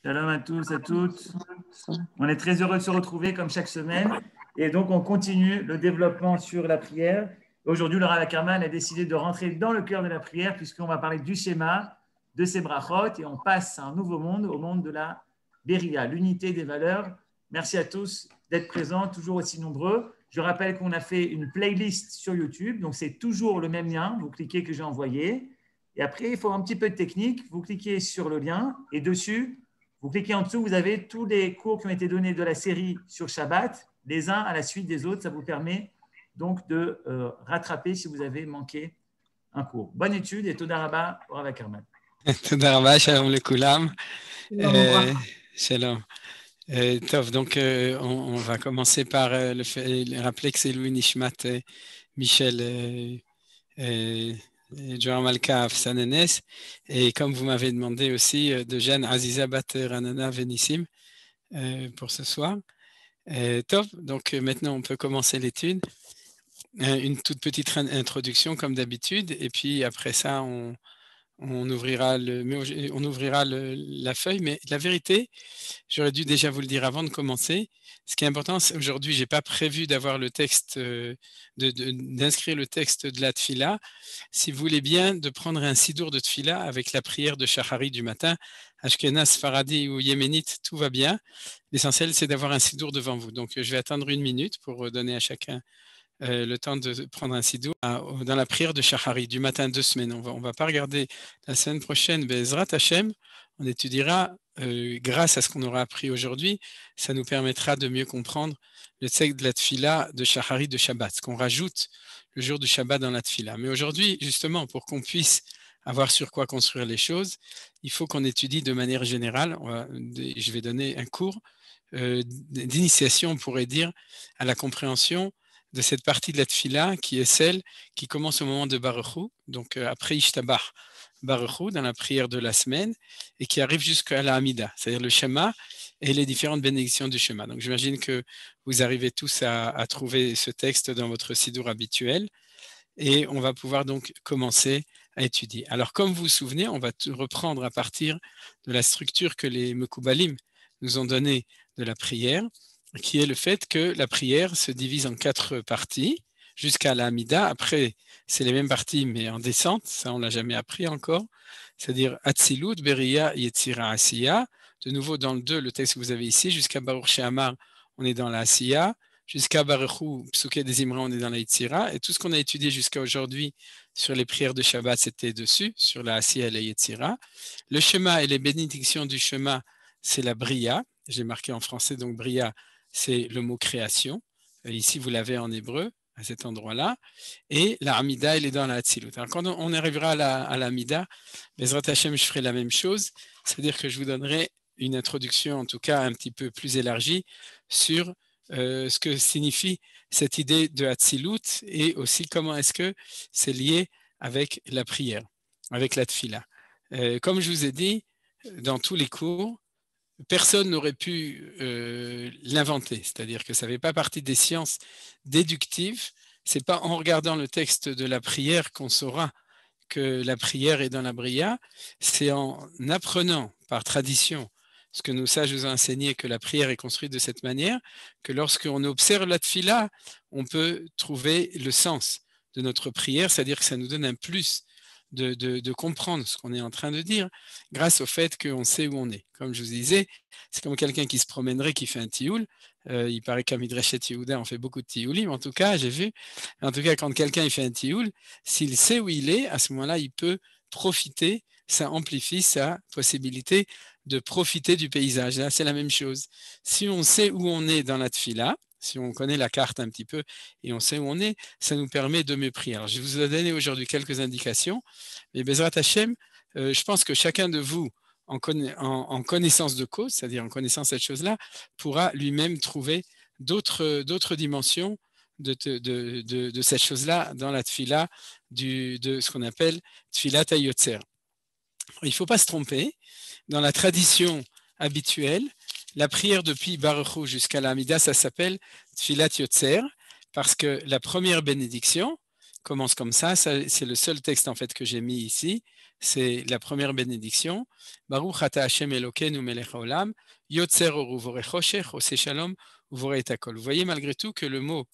Shalom à tous, à toutes. On est très heureux de se retrouver comme chaque semaine. Et donc, on continue le développement sur la prière. Aujourd'hui, le Rav Ackerman a décidé de rentrer dans le cœur de la prière puisqu'on va parler du schéma, de ses brachot, et on passe à un nouveau monde, au monde de la Beria, l'unité des valeurs. Merci à tous d'être présents, toujours aussi nombreux. Je rappelle qu'on a fait une playlist sur YouTube, donc c'est toujours le même lien. Vous cliquez que j'ai envoyé. Et après, il faut un petit peu de technique. Vous cliquez sur le lien et dessus, vous cliquez en dessous, vous avez tous les cours qui ont été donnés de la série sur Shabbat, les uns à la suite des autres. Ça vous permet donc de rattraper si vous avez manqué un cours. Bonne étude et Toda Rabba au Rav Ackerman. Toda Rabba, shalom lekulam. Shalom. Tov, donc on va commencer par rappeler que c'est Louis Nishmat Michel Joram Malka Afsanenes, et comme vous m'avez demandé aussi de Jeanne Aziza Bat Ranana Venissim pour ce soir. Tov, donc maintenant on peut commencer l'étude. Une toute petite introduction comme d'habitude, et puis après ça on ouvrira la feuille, mais la vérité, j'aurais dû déjà vous le dire avant de commencer. Ce qui est important, c'est aujourd'hui, j'ai pas prévu d'avoir le texte, d'inscrire le texte de la tfila. Si vous voulez bien, de prendre un sidour de tfila avec la prière de Shahari du matin, Ashkenaz, Faradi ou Yéménite, tout va bien. L'essentiel, c'est d'avoir un sidour devant vous. Donc, je vais attendre 1 minute pour donner à chacun le temps de prendre un sidour dans la prière de Shahari du matin 2 semaines. On va pas regarder la semaine prochaine, Bezrat Hashem, on étudiera grâce à ce qu'on aura appris aujourd'hui, ça nous permettra de mieux comprendre le texte de la tfila de Shahari de Shabbat, ce qu'on rajoute le jour du Shabbat dans la tfila. Mais aujourd'hui, justement, pour qu'on puisse avoir sur quoi construire les choses, il faut qu'on étudie de manière générale. Je vais donner un cours d'initiation, on pourrait dire, à la compréhension de cette partie de la tfila qui est celle qui commence au moment de Baruchou, donc après Ishtabach Baruchou, dans la prière de la semaine, et qui arrive jusqu'à la Hamida, c'est-à-dire le Shema et les différentes bénédictions du Shema. Donc j'imagine que vous arrivez tous à trouver ce texte dans votre sidour habituel, et on va pouvoir donc commencer à étudier. Alors comme vous vous souvenez, on va reprendre à partir de la structure que les Mekoubalim nous ont donnée de la prière, qui est le fait que la prière se divise en 4 parties jusqu'à la Hamida. Après, c'est les mêmes parties, mais en descente. Ça, on ne l'a jamais appris encore. C'est-à-dire Atzilut, Beria, Yetzira, Asiya. De nouveau, dans le 2, le texte que vous avez ici, jusqu'à Baruch She'amar, on est dans la Asiya. Jusqu'à Baruchou, Psuké des Imra, on est dans la Yetzira. Et tout ce qu'on a étudié jusqu'à aujourd'hui sur les prières de Shabbat, c'était dessus, sur la Asiya et la Yetzira. Le Shema et les bénédictions du Shema, c'est la Bria. J'ai marqué en français, donc Bria, c'est le mot création. Ici, vous l'avez en hébreu, à cet endroit-là. Et la Hamida, elle est dans la Hatzilut. Alors, quand on arrivera à la Hamida, Bezrat Hashem, je ferai la même chose. C'est-à-dire que je vous donnerai une introduction, en tout cas un petit peu plus élargie, sur ce que signifie cette idée de Hatzilut et aussi comment est-ce que c'est lié avec la prière, avec la tfila. Comme je vous ai dit, dans tous les cours, personne n'aurait pu l'inventer, c'est-à-dire que ça ne fait pas partie des sciences déductives. Ce n'est pas en regardant le texte de la prière qu'on saura que la prière est dans la Bria, c'est en apprenant par tradition ce que nos sages nous ont enseigné, que la prière est construite de cette manière, que lorsqu'on observe la tfila, on peut trouver le sens de notre prière, c'est-à-dire que ça nous donne un plus de comprendre ce qu'on est en train de dire grâce au fait qu'on sait où on est. Comme je vous disais, c'est comme quelqu'un qui se promènerait, qui fait un tioul. Il paraît qu'à Midreshet Yehuda, on fait beaucoup de tioulim. En tout cas, j'ai vu. En tout cas, quand quelqu'un il fait un tioul, s'il sait où il est, à ce moment-là, il peut profiter, ça amplifie sa possibilité de profiter du paysage. Là, c'est la même chose. Si on sait où on est dans la tfila, si on connaît la carte un petit peu et on sait où on est, ça nous permet de mieux prier. Alors, je vous ai donné aujourd'hui quelques indications, mais Bezrat Hashem, je pense que chacun de vous, en connaissance de cause, c'est-à-dire en connaissant cette chose-là, pourra lui-même trouver d'autres dimensions de cette chose-là dans la tfila de ce qu'on appelle tfilat hayotzer. Il ne faut pas se tromper. Dans la tradition habituelle, la prière depuis Baruchou jusqu'à la Hamida, ça s'appelle tfilat yotzer, parce que la première bénédiction commence comme ça. C'est le seul texte en fait que j'ai mis ici. c'est la première bénédiction. Baruch ata Hashem Elokeinu melech haolam, yotzer or uvorei choshech, oseh shalom uvorei et hakol. Vous voyez malgré tout que le mot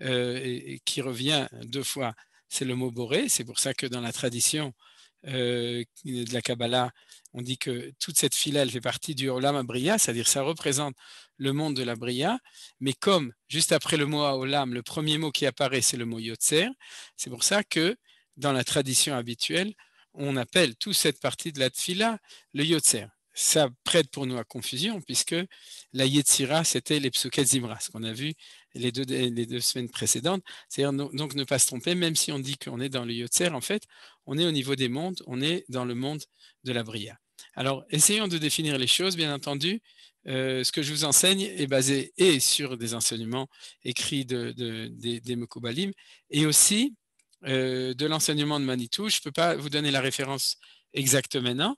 qui revient 2 fois, c'est le mot boré. C'est pour ça que dans la tradition de la Kabbalah, on dit que toute cette fila, elle fait partie du Olam Abriya, c'est-à-dire ça représente le monde de la Briya, mais comme juste après le mot Olam, le premier mot qui apparaît, c'est le mot Yotzer, c'est pour ça que dans la tradition habituelle, on appelle toute cette partie de la Tfila le Yotzer. Ça prête pour nous à confusion, puisque la Yetzira, c'était les Psuket Zimra, ce qu'on a vu les deux semaines précédentes. C'est-à-dire donc ne pas se tromper, même si on dit qu'on est dans le Yotzer, en fait, on est au niveau des mondes, on est dans le monde de la Briya. Alors, essayons de définir les choses, bien entendu. Ce que je vous enseigne est basé et sur des enseignements écrits des Mekoubalim, et aussi de l'enseignement de Manitou. Je ne peux pas vous donner la référence exacte maintenant,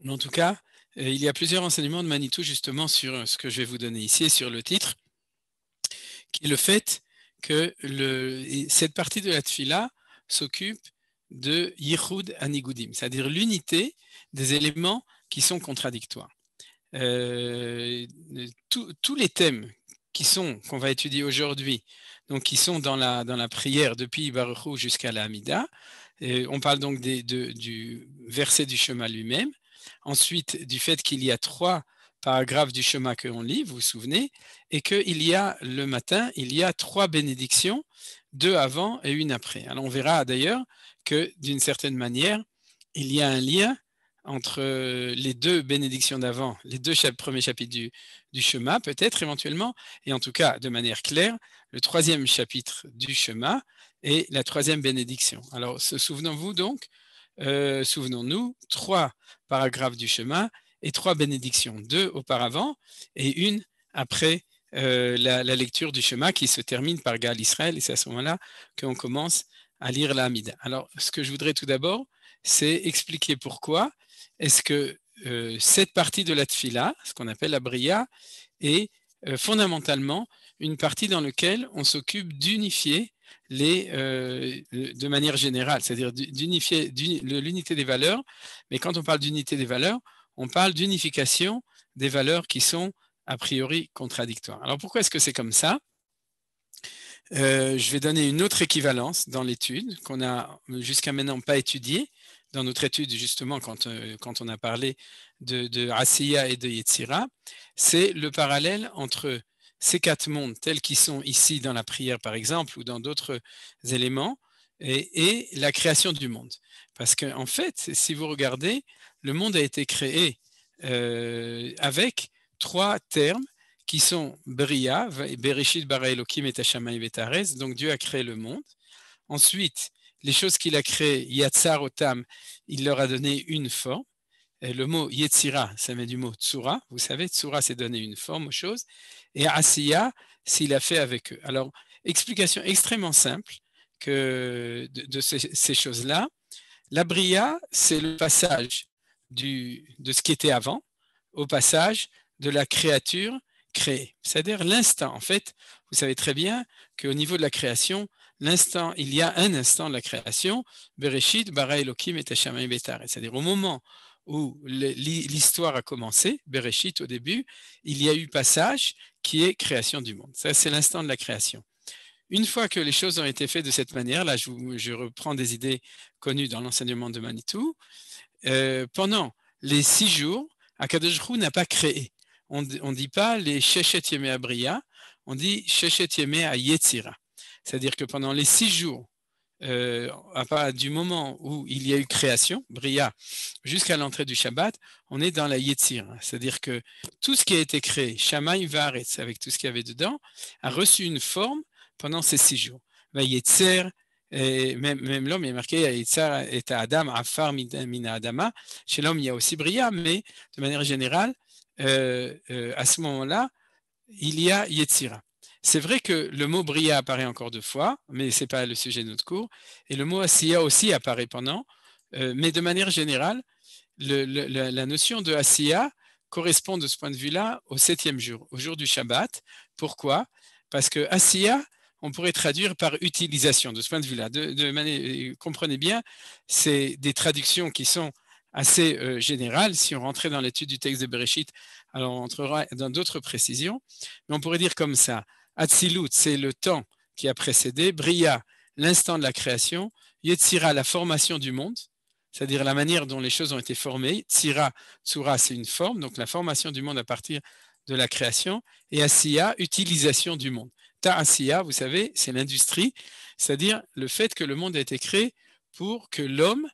mais en tout cas, il y a plusieurs enseignements de Manitou justement sur ce que je vais vous donner ici et sur le titre, qui est le fait que cette partie de la Tfila s'occupe de Yichud Anigudim, c'est-à-dire l'unité des éléments qui sont contradictoires. Tous les thèmes qu'on va étudier aujourd'hui, donc qui sont dans la prière depuis Baruch Hu jusqu'à la Hamida, on parle donc du verset du Shema lui-même, ensuite du fait qu'il y a 3 paragraphes du Shema que l'on lit, vous vous souvenez, et qu'il y a le matin, il y a 3 bénédictions, 2 avant et 1 après. Alors on verra d'ailleurs que d'une certaine manière, il y a un lien entre les 2 bénédictions d'avant, les 2 premiers chapitres du Shema, peut-être éventuellement, et en tout cas de manière claire, le 3e chapitre du Shema et la 3e bénédiction. Alors souvenons-vous donc, souvenons-nous, 3 paragraphes du Shema et 3 bénédictions, 2 auparavant et 1 après la lecture du Shema qui se termine par Gaal Israël, et c'est à ce moment-là qu'on commence à lire la Hamida. Alors, ce que je voudrais tout d'abord, c'est expliquer pourquoi est-ce que cette partie de la Tfila, ce qu'on appelle la Briya, est fondamentalement une partie dans laquelle on s'occupe d'unifier de manière générale, c'est-à-dire d'unifier l'unité des valeurs, mais quand on parle d'unité des valeurs, on parle d'unification des valeurs qui sont a priori contradictoires. Alors pourquoi est-ce que c'est comme ça ? Je vais donner une autre équivalence dans l'étude qu'on n'a jusqu'à maintenant pas étudiée, dans notre étude justement quand on a parlé de Asiya et de Yetzira, c'est le parallèle entre ces 4 mondes tels qu'ils sont ici dans la prière par exemple ou dans d'autres éléments et la création du monde. Parce qu'en fait, si vous regardez, le monde a été créé avec 3 termes qui sont Bria, Bereshit bara Elokim et Hashamayim et Haaretz, donc Dieu a créé le monde. Ensuite, les choses qu'il a créées, Yatzar Otam, il leur a donné une forme. Et le mot Yetzira, ça vient du mot Tsura. Vous savez, Tsura, c'est donner une forme aux choses. Et Asiya, s'il a fait avec eux. Alors, explication extrêmement simple de ces choses-là. La Bria, c'est le passage de ce qui était avant au passage de la créature créée. C'est-à-dire l'instant. En fait, vous savez très bien qu'au niveau de la création, l'instant, il y a un instant de la création, Bereshit, bara Elokim et Hashamayim et Haaretz. C'est-à-dire au moment où l'histoire a commencé, Bereshit au début, il y a eu passage qui est création du monde. Ça, c'est l'instant de la création. Une fois que les choses ont été faites de cette manière, là je reprends des idées connues dans l'enseignement de Manitou, pendant les 6 jours, Akadosh Hu n'a pas créé. On ne dit pas les Sheshet Yemei Abriya, on dit Sheshet Yemei Yetzira. C'est-à-dire que pendant les 6 jours, du moment où il y a eu création, Bria, jusqu'à l'entrée du Shabbat, on est dans la Yetzira. C'est-à-dire que tout ce qui a été créé, Shamayim Vaaretz, avec tout ce qu'il y avait dedans, a reçu une forme pendant ces 6 jours. Va Yetzer, même l'homme, il est marqué Yetzer et Adam, Afar Mina Adama. Chez l'homme, il y a aussi Bria, mais de manière générale, à ce moment-là, il y a Yetzira. C'est vrai que le mot Bria apparaît encore 2 fois, mais ce n'est pas le sujet de notre cours. Et le mot Asiya aussi apparaît pendant. Mais de manière générale, la notion de Asiya correspond de ce point de vue-là au 7e jour, au jour du Shabbat. Pourquoi ? Parce que Asiya, on pourrait traduire par utilisation de ce point de vue-là. Comprenez bien, c'est des traductions qui sont assez générales. Si on rentrait dans l'étude du texte de Bereshit, alors on entrera dans d'autres précisions. Mais on pourrait dire comme ça, Atzilut, c'est le temps qui a précédé, Bria, l'instant de la création, Yetzira, la formation du monde, c'est-à-dire la manière dont les choses ont été formées, Tsira, Tsura, c'est une forme, donc la formation du monde à partir de la création, et Asiya, utilisation du monde. Ta'asiya, vous savez, c'est l'industrie, c'est-à-dire le fait que le monde a été créé pour que l'homme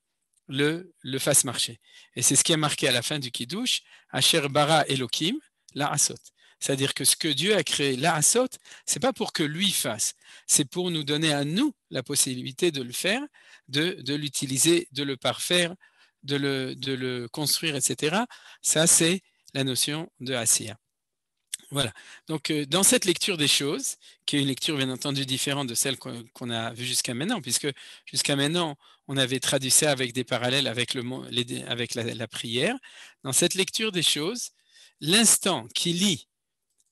le fasse marcher. Et c'est ce qui est marqué à la fin du Kiddush, Asher bara Elohim, la asot. C'est-à-dire que ce que Dieu a créé, la asot, c'est pas pour que lui fasse, c'est pour nous donner à nous la possibilité de le faire, de l'utiliser, de le parfaire, de le construire, etc. Ça, c'est la notion de Asiya. Voilà. Donc, dans cette lecture des choses, qui est une lecture bien entendu différente de celle qu'on a vue jusqu'à maintenant, puisque jusqu'à maintenant, on avait traduit ça avec des parallèles avec la prière. Dans cette lecture des choses, l'instant qui lie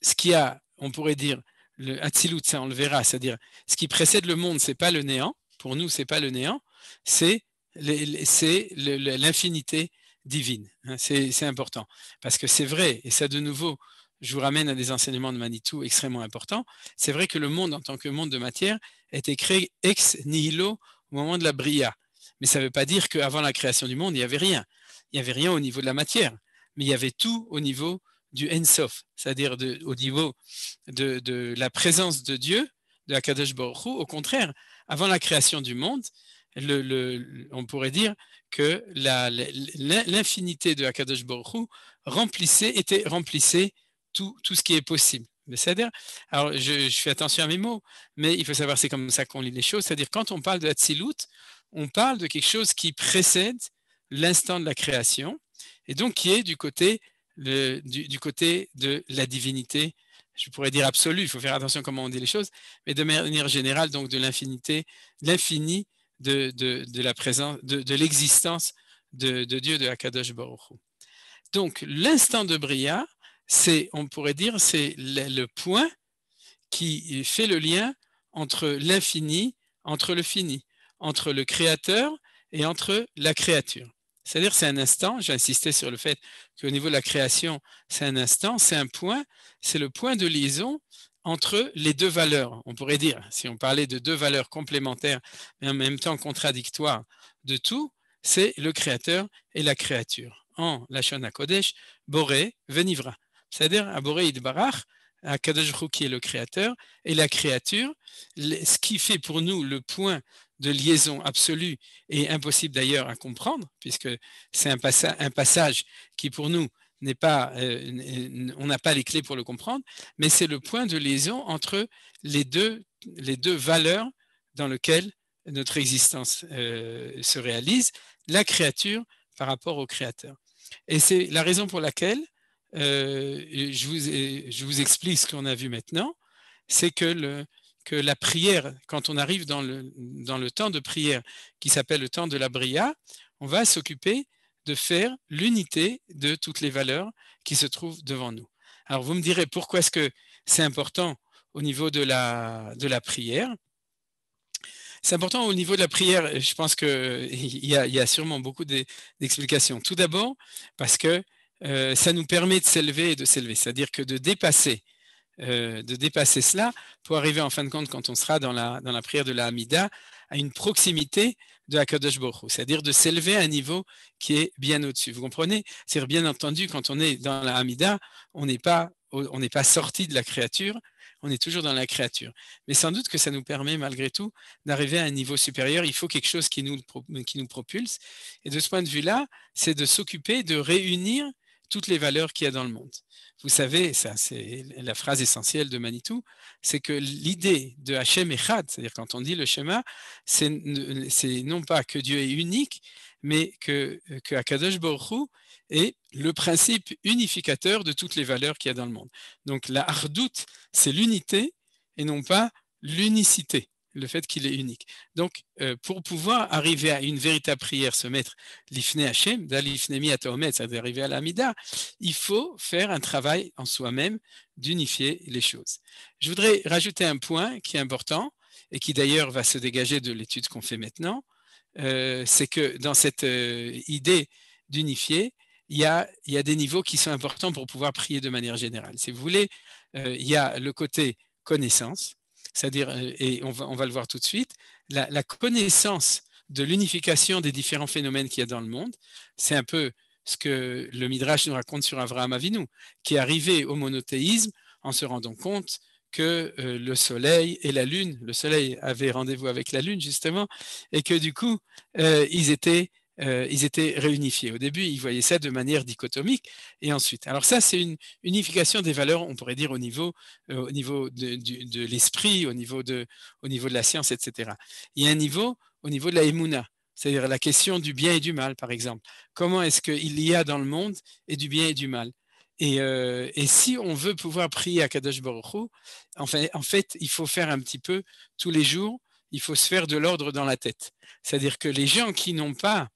ce qu'il y a, on pourrait dire, le Hatzilut, ça on le verra, c'est-à-dire ce qui précède le monde, c'est pas le néant, pour nous, c'est pas le néant, c'est l'infinité divine. C'est important. Parce que c'est vrai, et ça de nouveau, je vous ramène à des enseignements de Manitou extrêmement importants, c'est vrai que le monde en tant que monde de matière a été créé ex nihilo au moment de la Bria. Mais ça ne veut pas dire qu'avant la création du monde, il n'y avait rien. Il n'y avait rien au niveau de la matière, mais il y avait tout au niveau du Ensof, c'est-à-dire au niveau de la présence de Dieu, de Akadosh Baruch Hu. Au contraire, avant la création du monde, on pourrait dire que l'infinité de Akadosh Baruch Hu remplissait tout ce qui est possible. C'est-à-dire, alors je fais attention à mes mots, mais il faut savoir c'est comme ça qu'on lit les choses, c'est-à-dire quand on parle de Hatzilut, on parle de quelque chose qui précède l'instant de la création, et donc qui est du côté de la divinité, je pourrais dire absolue, il faut faire attention comment on dit les choses, mais de manière générale, donc de l'infinité, l'infini de la présence, de l'existence de Dieu, de Akadosh Baruch Hu. Donc, l'instant de Bria, on pourrait dire, c'est le point qui fait le lien entre l'infini, entre le fini, entre le créateur et entre la créature. C'est-à-dire, c'est un instant, j'ai insisté sur le fait qu'au niveau de la création, c'est un instant, c'est un point, c'est le point de liaison entre les deux valeurs. On pourrait dire, si on parlait de deux valeurs complémentaires, mais en même temps contradictoires de tout, c'est le créateur et la créature. En Lashon HaKodesh, Boré, Venivra. C'est-à-dire, à Boré Yitbarach, à Kadosh Hu qui est le créateur, et la créature, ce qui fait pour nous le point de liaison absolue et impossible d'ailleurs à comprendre, puisque c'est un passage qui pour nous n'est pas, on n'a pas les clés pour le comprendre, mais c'est le point de liaison entre les deux valeurs dans lesquelles notre existence se réalise, la créature par rapport au créateur. Et c'est la raison pour laquelle je vous explique ce qu'on a vu maintenant, c'est que la prière, quand on arrive dans le temps de prière qui s'appelle le temps de la Bria, on va s'occuper de faire l'unité de toutes les valeurs qui se trouvent devant nous. Alors vous me direz pourquoi est-ce que c'est important au niveau de la prière. C'est important au niveau de la prière, je pense qu'il y a sûrement beaucoup d'explications. Tout d'abord, parce que ça nous permet de s'élever et de s'élever, c'est-à-dire que de dépasser cela pour arriver en fin de compte, quand on sera dans la prière de la Hamida, à une proximité de Akadosh Baruch Hu, c'est-à-dire de s'élever à un niveau qui est bien au-dessus. Vous comprenez? C'est-à-dire, bien entendu, quand on est dans la Hamida, on n'est pas sorti de la créature, on est toujours dans la créature. Mais sans doute que ça nous permet malgré tout d'arriver à un niveau supérieur. Il faut quelque chose qui nous propulse. Et de ce point de vue-là, c'est de s'occuper de réunir toutes les valeurs qu'il y a dans le monde. Vous savez, ça c'est la phrase essentielle de Manitou, c'est que l'idée de Hachem Echad, c'est-à-dire quand on dit le Shema, c'est non pas que Dieu est unique, mais que Akadosh Baruch Hu est le principe unificateur de toutes les valeurs qu'il y a dans le monde. Donc la Hardout, c'est l'unité et non pas l'unicité. le fait qu'il est unique. Donc, pour pouvoir arriver à une véritable prière, se mettre l'ifne Hashem, d'alifnemi atomet, c'est-à-dire arriver à l'amida, il faut faire un travail en soi-même d'unifier les choses. Je voudrais rajouter un point qui est important et qui d'ailleurs va se dégager de l'étude qu'on fait maintenant, c'est que dans cette idée d'unifier, il y a des niveaux qui sont importants pour pouvoir prier de manière générale. Si vous voulez, il y a le côté connaissance, c'est-à-dire, et on va le voir tout de suite, la connaissance de l'unification des différents phénomènes qu'il y a dans le monde. C'est un peu ce que le Midrash nous raconte sur Avraham Avinu, qui est arrivé au monothéisme en se rendant compte que le soleil et la lune, le soleil avait rendez-vous avec la lune justement, et que du coup, ils étaient réunifiés. Au début, ils voyaient ça de manière dichotomique, et ensuite. Alors ça, c'est une unification des valeurs, on pourrait dire, au niveau de l'esprit, au niveau de la science, etc. Il y a un niveau au niveau de la émouna, c'est-à-dire la question du bien et du mal, par exemple. Comment est-ce qu'il y a dans le monde et du bien et du mal? Et si on veut pouvoir prier à Kadosh Baruch Hu, en fait, il faut faire un petit peu tous les jours, il faut se faire de l'ordre dans la tête. C'est-à-dire que les gens qui n'ont pas,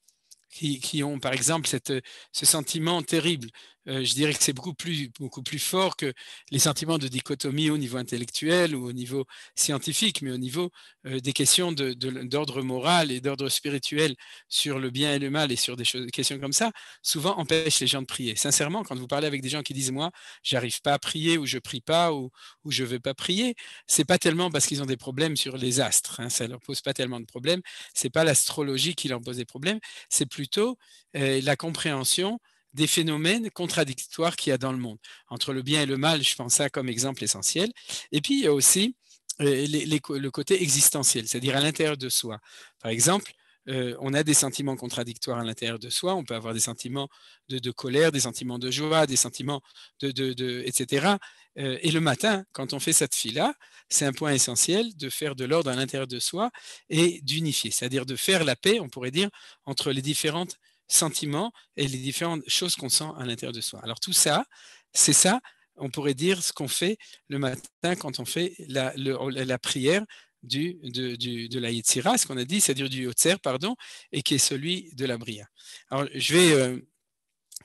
qui ont par exemple ce sentiment terrible, je dirais que c'est beaucoup plus fort que les sentiments de dichotomie au niveau intellectuel ou au niveau scientifique, mais au niveau des questions d'ordre moral et d'ordre spirituel sur le bien et le mal et sur des questions comme ça, souvent empêchent les gens de prier. Sincèrement, quand vous parlez avec des gens qui disent « moi, j'arrive pas à prier » ou « je prie pas » ou « je veux pas prier », c'est pas tellement parce qu'ils ont des problèmes sur les astres, hein, ça leur pose pas tellement de problèmes, c'est pas l'astrologie qui leur pose des problèmes, c'est plutôt la compréhension des phénomènes contradictoires qu'il y a dans le monde. Entre le bien et le mal, je pense ça comme exemple essentiel. Et puis, il y a aussi le côté existentiel, c'est-à-dire à l'intérieur de soi. Par exemple, on a des sentiments contradictoires à l'intérieur de soi. On peut avoir des sentiments de colère, des sentiments de joie, des sentiments etc. Et le matin, quand on fait cette fille-là, c'est un point essentiel de faire de l'ordre à l'intérieur de soi et d'unifier, c'est-à-dire de faire la paix, on pourrait dire, entre les différentes sentiments et les différentes choses qu'on sent à l'intérieur de soi. Alors tout ça, c'est ça, on pourrait dire ce qu'on fait le matin quand on fait la prière de la Yetzira, ce qu'on a dit, c'est-à-dire du Yotzer, pardon, et qui est celui de la Bria. Alors je vais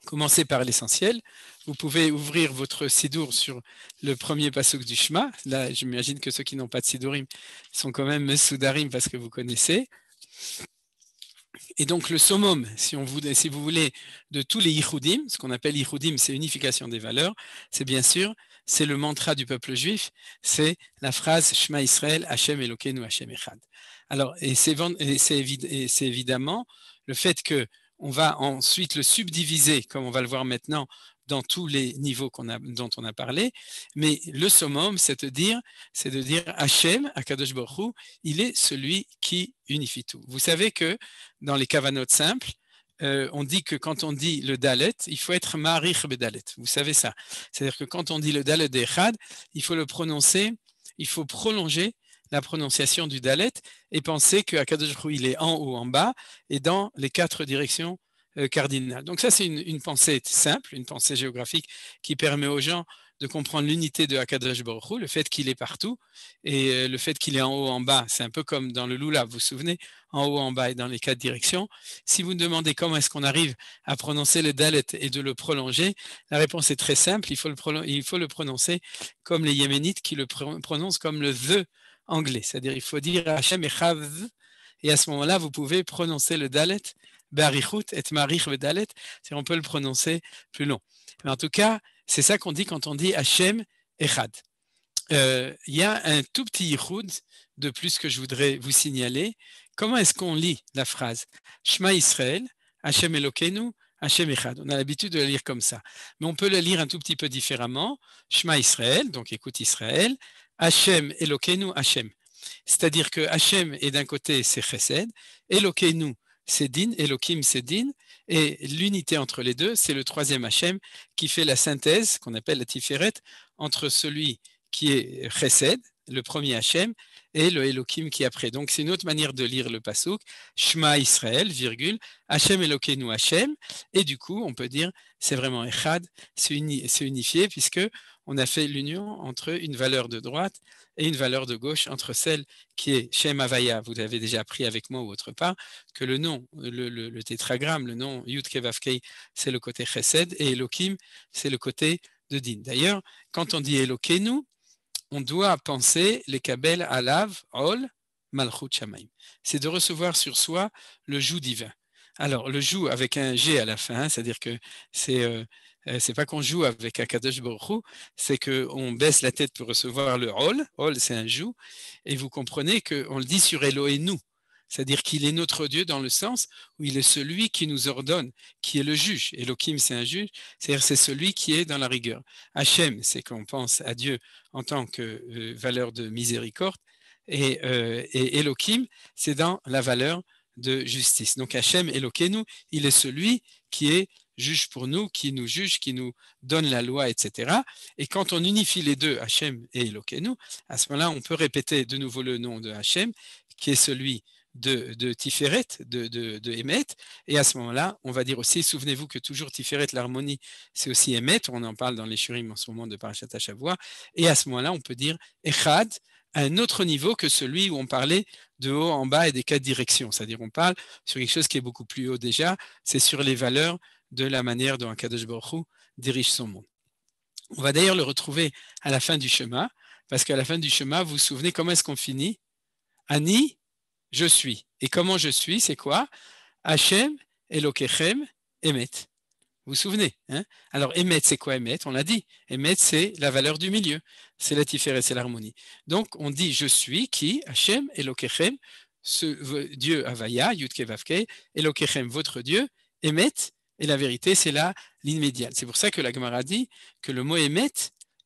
commencer par l'essentiel. Vous pouvez ouvrir votre Sidour sur le premier pasuk du Shema. Là, j'imagine que ceux qui n'ont pas de Sidurim sont quand même Soudarim parce que vous connaissez. Et donc le summum, si vous voulez, de tous les Yichudim, ce qu'on appelle Yichudim, c'est unification des valeurs, c'est bien sûr, c'est le mantra du peuple juif, c'est la phrase Shema Israël, Hashem Elokeinu, Hashem Echad. Alors, et c'est évidemment le fait que on va ensuite le subdiviser, comme on va le voir maintenant, dans tous les niveaux dont on a parlé, mais le summum, c'est de dire Hashem, Akadosh Baruch Hu, il est celui qui unifie tout. Vous savez que dans les kavanot simples, on dit que quand on dit le dalet, il faut être marich bedalet. Vous savez ça. C'est-à-dire que quand on dit le dalet d'Echad, il faut le prononcer, il faut prolonger la prononciation du dalet et penser que Akadosh Baruch Hu, il est en haut, en bas et dans les 4 directions cardinales. Donc ça, c'est une pensée simple, une pensée géographique qui permet aux gens de comprendre l'unité de Akadosh Baruch Hu, le fait qu'il est partout et le fait qu'il est en haut, en bas. C'est un peu comme dans le Lula, vous vous souvenez, en haut, en bas et dans les 4 directions. Si vous me demandez comment est-ce qu'on arrive à prononcer le dalet et de le prolonger, la réponse est très simple, il faut le prononcer comme les Yéménites qui le prononcent comme le the anglais, c'est-à-dire il faut dire Hashem Echav, et à ce moment-là, vous pouvez prononcer le dalet, Barichut et Marich Bedalet, c'est on peut le prononcer plus long. Mais en tout cas, c'est ça qu'on dit quand on dit Hashem Echad. Il y a un tout petit yichud de plus que je voudrais vous signaler. Comment est-ce qu'on lit la phrase Shema Israël, Hashem Elokeinu, Hashem Echad. On a l'habitude de la lire comme ça. Mais on peut la lire un tout petit peu différemment. Shema Israël, donc écoute Israël, Hashem Elokeinu, Hashem. C'est-à-dire que Hashem est d'un côté, c'est Chesed, Elokeinu, c'est Din, Elohim, c'est Din, et l'unité entre les deux, c'est le troisième Hashem qui fait la synthèse, qu'on appelle la Tiferet, entre celui qui est Chesed, le premier Hashem, et le Elohim qui est après. Donc c'est une autre manière de lire le pasuk, Shema Israël, virgule, Hashem Elokeinu Hashem, et du coup on peut dire c'est vraiment Echad, c'est unifié, puisque on a fait l'union entre une valeur de droite et une valeur de gauche, entre celle qui est Shem Havaya, vous l'avez déjà appris avec moi ou autre part, que le nom, le tétragramme, le nom Yud Kei Vav Kei, c'est le côté Chesed, et Elohim, c'est le côté de Din. D'ailleurs, quand on dit Elokeinu, on doit penser les Kabel Alav, Ol, Malchut Shamaim. C'est de recevoir sur soi le joug divin. Alors, le joug avec un G à la fin, c'est-à-dire que c'est pas qu'on joue avec Akadosh Baruch Hu, c'est qu'on baisse la tête pour recevoir le Ol. Ol, c'est un joug. Et vous comprenez qu'on le dit sur Eloheinu, c'est-à-dire qu'il est notre Dieu dans le sens où il est celui qui nous ordonne, qui est le juge. Elohim, c'est un juge, c'est-à-dire c'est celui qui est dans la rigueur. Hachem, c'est qu'on pense à Dieu en tant que valeur de miséricorde, et Elohim, c'est dans la valeur de justice. Donc Hachem Elokeinu, il est celui qui est juge pour nous, qui nous juge, qui nous donne la loi, etc. Et quand on unifie les deux, Hachem et Elokeinu, à ce moment-là, on peut répéter de nouveau le nom de Hachem, qui est celui de Tiferet, de Emet, et à ce moment-là, on va dire aussi, souvenez-vous que toujours Tiferet, l'harmonie, c'est aussi Emet, on en parle dans les Shurim en ce moment de Parashat Shavua, et à ce moment-là, on peut dire Echad, à un autre niveau que celui où on parlait de haut en bas et des quatre directions, c'est-à-dire on parle sur quelque chose qui est beaucoup plus haut déjà, c'est sur les valeurs de la manière dont Akadosh Baruch Hu dirige son monde. On va d'ailleurs le retrouver à la fin du Shema, parce qu'à la fin du Shema, vous vous souvenez comment est-ce qu'on finit? Ani, je suis. Et comment je suis, c'est quoi? Hachem, Elokechem, Emet. Vous vous souvenez, hein? Alors, Emet, c'est quoi Emet? On l'a dit. Emet, c'est la valeur du milieu. C'est la tiferet, c'est l'harmonie. Donc, on dit je suis qui? Hachem, Elokechem, Dieu Havaya, Yud Kei Vav Kei, Elokechem, votre Dieu, Emet, et la vérité, c'est la ligne médiane. C'est pour ça que la Gemara dit que le mot Emet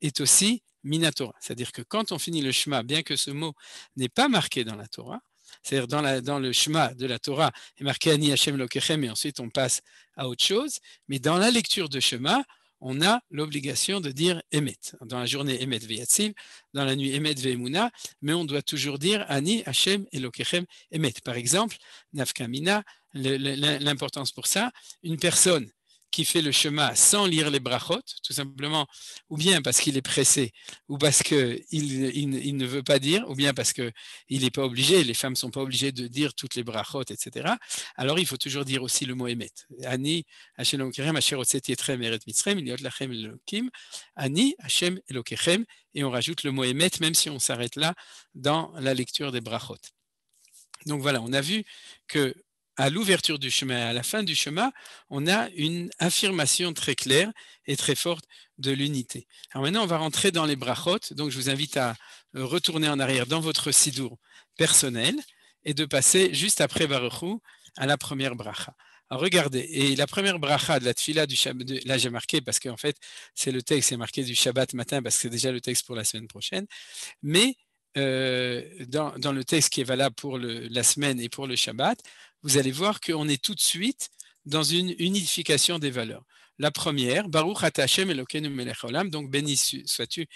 est aussi Minatora. C'est-à-dire que quand on finit le Shema, bien que ce mot n'est pas marqué dans la Torah, c'est-à-dire dans le Shema de la Torah, est marqué Ani Hashem Lokechem, et ensuite on passe à autre chose, mais dans la lecture de Shema, on a l'obligation de dire Emet. Dans la journée Emet Veyatsiv, dans la nuit Emet Ve'emuna, mais on doit toujours dire Ani Hashem Elokechem Emet. Par exemple, Nafkamina, l'importance pour ça, une personne qui fait le Shema sans lire les brachot, tout simplement, ou bien parce qu'il est pressé, ou parce qu'il ne veut pas dire, ou bien parce qu'il n'est pas obligé, les femmes ne sont pas obligées de dire toutes les brachot, etc. Alors il faut toujours dire aussi le mot Emet. Ani Hashem Elokechem, Asher Hotzeti Etrem Eret Mitzrayim, Liot Lachem Elokim, Ani Hashem Elokechem, et on rajoute le mot Emet, même si on s'arrête là dans la lecture des brachot. Donc voilà, on a vu que à l'ouverture du chemin et à la fin du chemin, on a une affirmation très claire et très forte de l'unité. Alors maintenant, on va rentrer dans les brachot. Donc je vous invite à retourner en arrière dans votre sidour personnel et de passer juste après Baruch Hu à la première bracha. Alors regardez, et la première bracha de la tfila du Shabbat, là j'ai marqué parce qu'en fait c'est le texte, c'est marqué du Shabbat matin parce que c'est déjà le texte pour la semaine prochaine, mais dans le texte qui est valable pour la semaine et pour le Shabbat, vous allez voir qu'on est tout de suite dans une unification des valeurs. La première, Baruch Ata Hashem Elokeinu Melech Haolam, donc béni sois-tu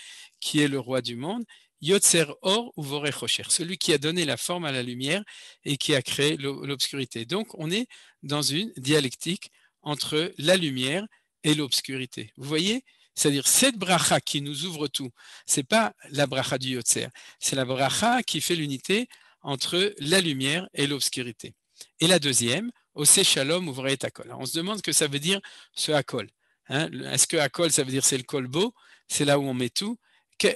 qui est le roi du monde, Yotzer Or Uvorech Chosher, celui qui a donné la forme à la lumière et qui a créé l'obscurité. Donc on est dans une dialectique entre la lumière et l'obscurité. Vous voyez? C'est-à-dire, cette bracha qui nous ouvre tout, ce n'est pas la bracha du Yotzer, c'est la bracha qui fait l'unité entre la lumière et l'obscurité. Et la deuxième, Ose Shalom Uvrei et Akol. On se demande ce que ça veut dire ce Akol. Hein? Est-ce que Akol, ça veut dire c'est le kolbo, c'est là où on met tout?